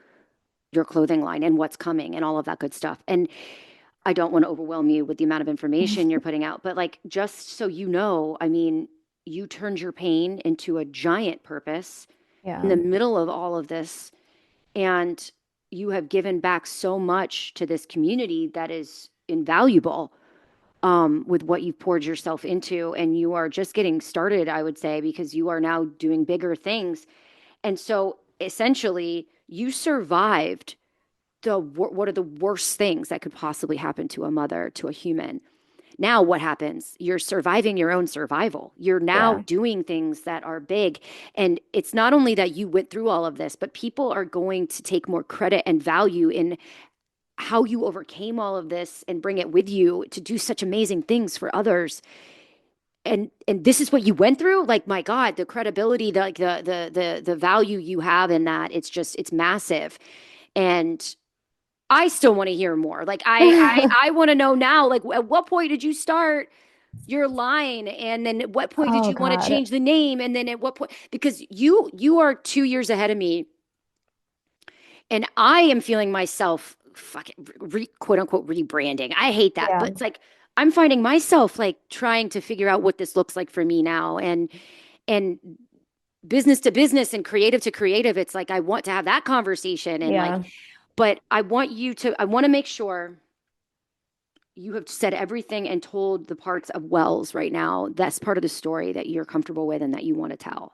your clothing line and what's coming and all of that good stuff. And I don't want to overwhelm you with the amount of information you're putting out, but like just so you know, I mean, you turned your pain into a giant purpose in Yeah. the middle of all of this, and you have given back so much to this community that is invaluable with what you've poured yourself into. And you are just getting started, I would say, because you are now doing bigger things. And so essentially, you survived what are the worst things that could possibly happen to a mother, to a human. Now, what happens? You're surviving your own survival. You're now Yeah. doing things that are big. And it's not only that you went through all of this, but people are going to take more credit and value in how you overcame all of this and bring it with you to do such amazing things for others. And this is what you went through. Like, my God, the credibility, like the value you have in that, it's massive. And I still want to hear more. Like I want to know now, like at what point did you start your line? And then at what point did Oh you want to God. change the name? And then at what point, because you are 2 years ahead of me, and I am feeling myself fucking quote unquote rebranding. I hate that, but Yeah. it's like I'm finding myself like trying to figure out what this looks like for me now. And business to business and creative to creative, it's like I want to have that conversation and like, Yeah. but I want to make sure you have said everything and told the parts of Wells right now. That's part of the story that you're comfortable with and that you want to tell.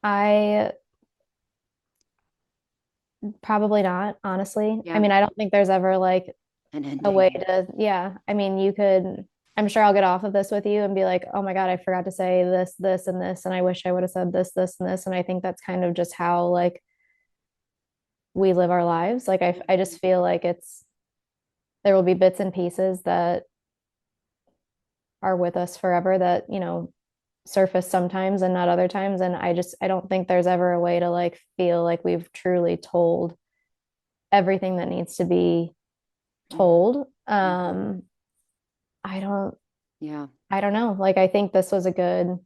I probably not, honestly. I Yeah. mean, I don't think there's ever like An a way ending. to, yeah. I mean, you could, I'm sure I'll get off of this with you and be like, oh my God, I forgot to say this, this, and this. And I wish I would have said this, this, and this. And I think that's kind of just how like we live our lives. Like I Mhm. just feel like there will be bits and pieces that are with us forever that, surface sometimes and not other times. And I don't think there's ever a way to like feel like we've truly told everything that needs to be Mhm. told. Mhm. I don't Yeah. I don't know. Like I think this was a good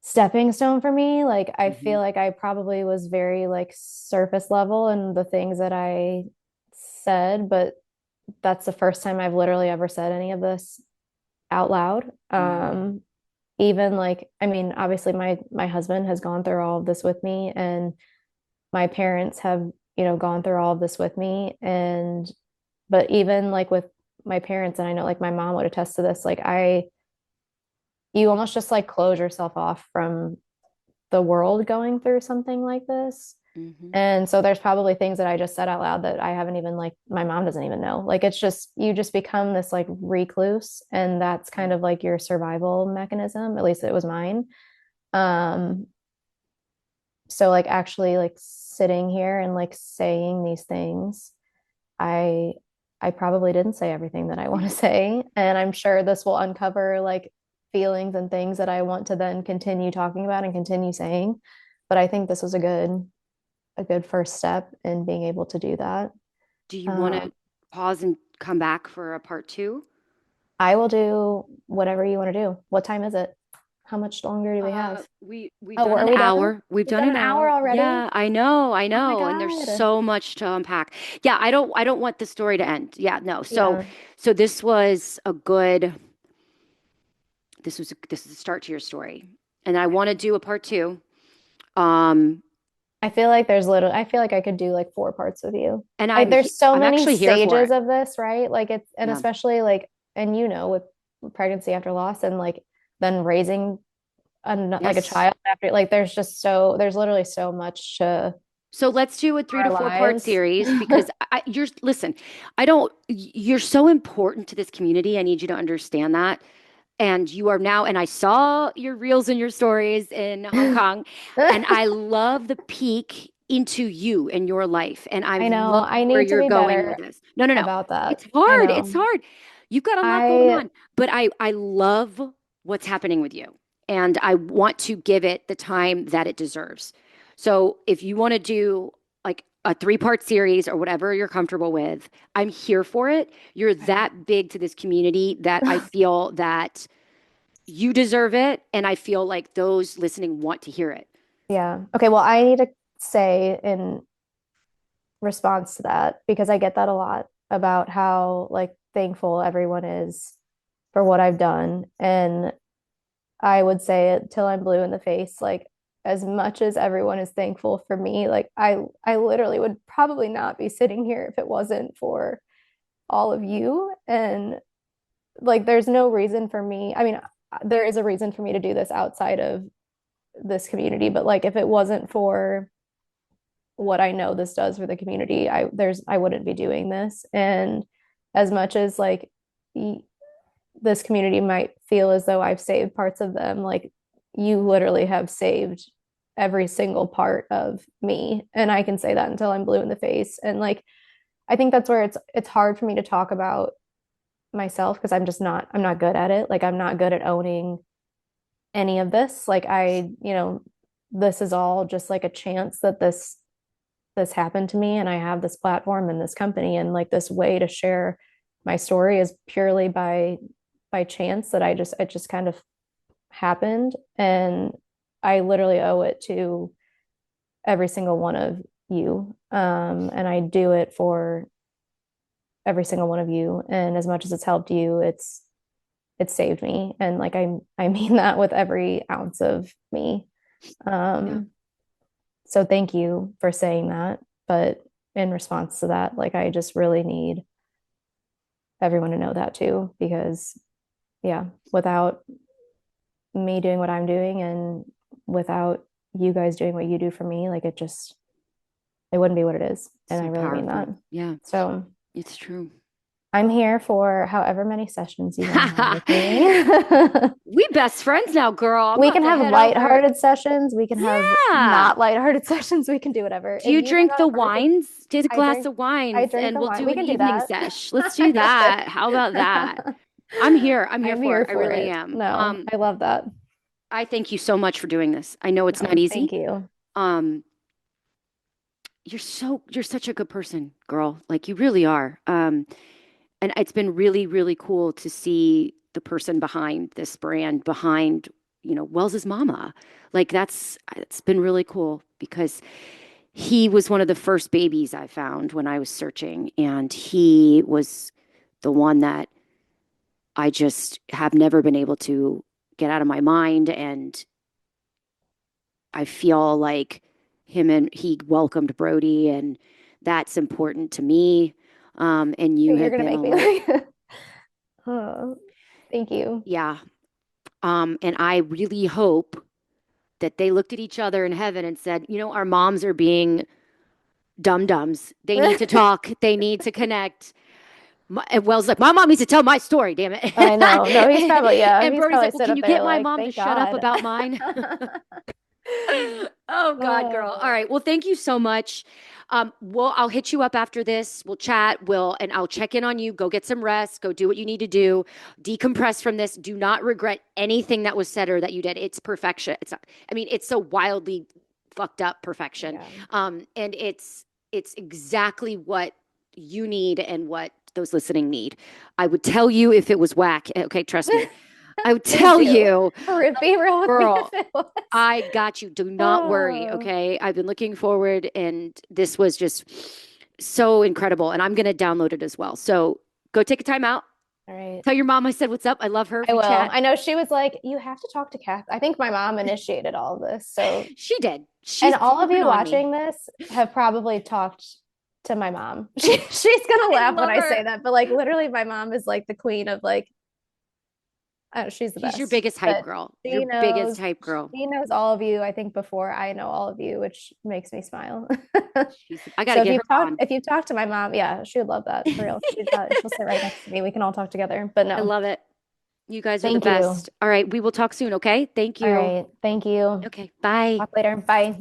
stepping stone for me. Like I Mhm. feel like I probably was very like surface level in the things that I said, but that's the first time I've literally ever said any of this out loud. Mhm. Even like, I mean, obviously my husband has gone through all of this with me, and my parents have, gone through all of this with me. And but even like with my parents, and I know like my mom would attest to this, like you almost just like close yourself off from the world going through something like this. Mhm. And so there's probably things that I just said out loud that I haven't even like my mom doesn't even know. Like it's just you just become this like recluse, and that's kind of like your survival mechanism. At least it was mine. Um so like actually like sitting here and like saying these things, I I probably didn't say everything that I want to say, and I'm sure this will uncover like feelings and things that I want to then continue talking about and continue saying. But I think this was a good first step in being able to do that. Do you want Um, to pause and come back for a part two? I will do whatever you want to do. What time is it? How much longer do we have? We've Oh, done are an we done? hour. We've We've done done an an hour hour. already? Yeah, I know, I Oh my know. And there's God. so much to unpack. Yeah, I don't want the story to end. Yeah, no. So Yeah. so this was a good this is a start to your story. And I want to do a part two. Um I feel like I feel like I could do like four parts with you. and There's so I'm many actually here for stages it. of this, right? Like and Yeah. especially like, and with pregnancy after loss and like then raising like a Yes. child after, like there's literally so much to So let's do a three to our four part lives. series because listen, I don't, you're so important to this community. I need you to understand that. And you are now, and I saw your reels and your stories in Hong Kong, and I love the peek into you and your life. And I I know. love I where need to you're be going with better this. No, no, no. about that. It's I hard. It's know. hard. You've got a lot going I on, but I love what's happening with you. And I want to give it the time that it deserves. So if you want to do like a three-part series or whatever you're comfortable with, I'm here for it. You're that big to this community that I feel that you deserve it. And I feel like those listening want to hear it. yeah. Okay, well, I need to say in response to that, because I get that a lot about how like thankful everyone is for what I've done. And I would say it till I'm blue in the face, like as much as everyone is thankful for me, like I literally would probably not be sitting here if it wasn't for all of you. And like there's no reason for me. I mean, there is a reason for me to do this outside of this community, but like if it wasn't for what I know this does for the community, I wouldn't be doing this. And as much as like this community might feel as though I've saved parts of them, like you literally have saved every single part of me. And I can say that until I'm blue in the face. And like I think that's where it's hard for me to talk about myself because I'm not good at it. Like I'm not good at owning any of this. Like this is all just like a chance that this happened to me and I have this platform and this company and like this way to share my story is purely by chance that it just kind of happened and I literally owe it to every single one of you. And I do it for every single one of you. And as much as it's helped you, it's saved me. And like I mean that with every ounce of me. Yeah. Um, so thank you for saying that. But in response to that, like I just really need everyone to know that too, because yeah, without me doing what I'm doing and without you guys doing what you do for me, like it wouldn't be what it is. And I So really mean that. powerful. Yeah, So it's true. I'm here for however many sessions you want to have with me. We best friends now, girl. I'm We about can to have head over. lighthearted sessions. We can have Yeah. not lighthearted sessions. We can do whatever. Do If you you think drink I'm the a person, wines? Get a I glass drink of I wines drink and the we'll wine. do We an can do evening that. sesh. Let's do that. How about that? I'm here. I'm here I'm for here it. I for really it. am. No, I love that. I thank you so much for doing this. I know it's not No, thank easy. you. Um, you're such a good person, girl. Like you really are. And it's been really, really cool to see the person behind this brand, behind, Wells's mama. Like it's been really cool because he was one of the first babies I found when I was searching. And he was the one that I just have never been able to get out of my mind. And I feel like he welcomed Brody, and that's important to me. And you You're have gonna been make a me lot. like, oh, thank you. Yeah. And I really hope that they looked at each other in heaven and said, our moms are being dum dums. They need to talk. They need to connect. And Wells like, my mom needs to tell my story, damn it. I know. No, And he's Brody's probably like, well, sit can up you there get my like, mom to thank shut up God. about mine? Oh God, girl. All Oh, right. Well, thank you so much. I'll hit you up after this. We'll chat. And I'll check in on you. Go get some rest. Go do what you need to do. Decompress from this. Do not regret anything that was said or that you did. It's perfection. It's so wildly fucked up perfection. yeah. And it's exactly what you need and what those listening need. I would tell you if it was whack. Okay, trust me. I would Please tell do. you, Be real with me if girl, it was. I got you. Do not worry. Oh, Okay. I've been looking forward, and this was just so incredible. And I'm going to download it as well. So go take a time out. all right. Tell your mom I said what's up. I love her. I We will. chat. I know she was like, you have to talk to Kath. I think my mom initiated all of this. So, She did. and She's all of pouring you on me. watching this have probably talked to my mom. She's gonna I laugh when love I say her. that, but like literally, my mom is like the queen of like, I don't know, she's the She's your best. biggest hype But girl. Your she biggest knows, hype girl. she knows all of you. I think before I know all of you, which makes me smile. I got to So get her on. if you've talked to my mom, yeah, she would love that for real. She'll sit right next to me. We can all talk together. But I no, love it. You guys are the thank you. best. All right. We will talk soon. Okay. Thank All you. right, thank you. Okay. Bye. Talk later. Bye.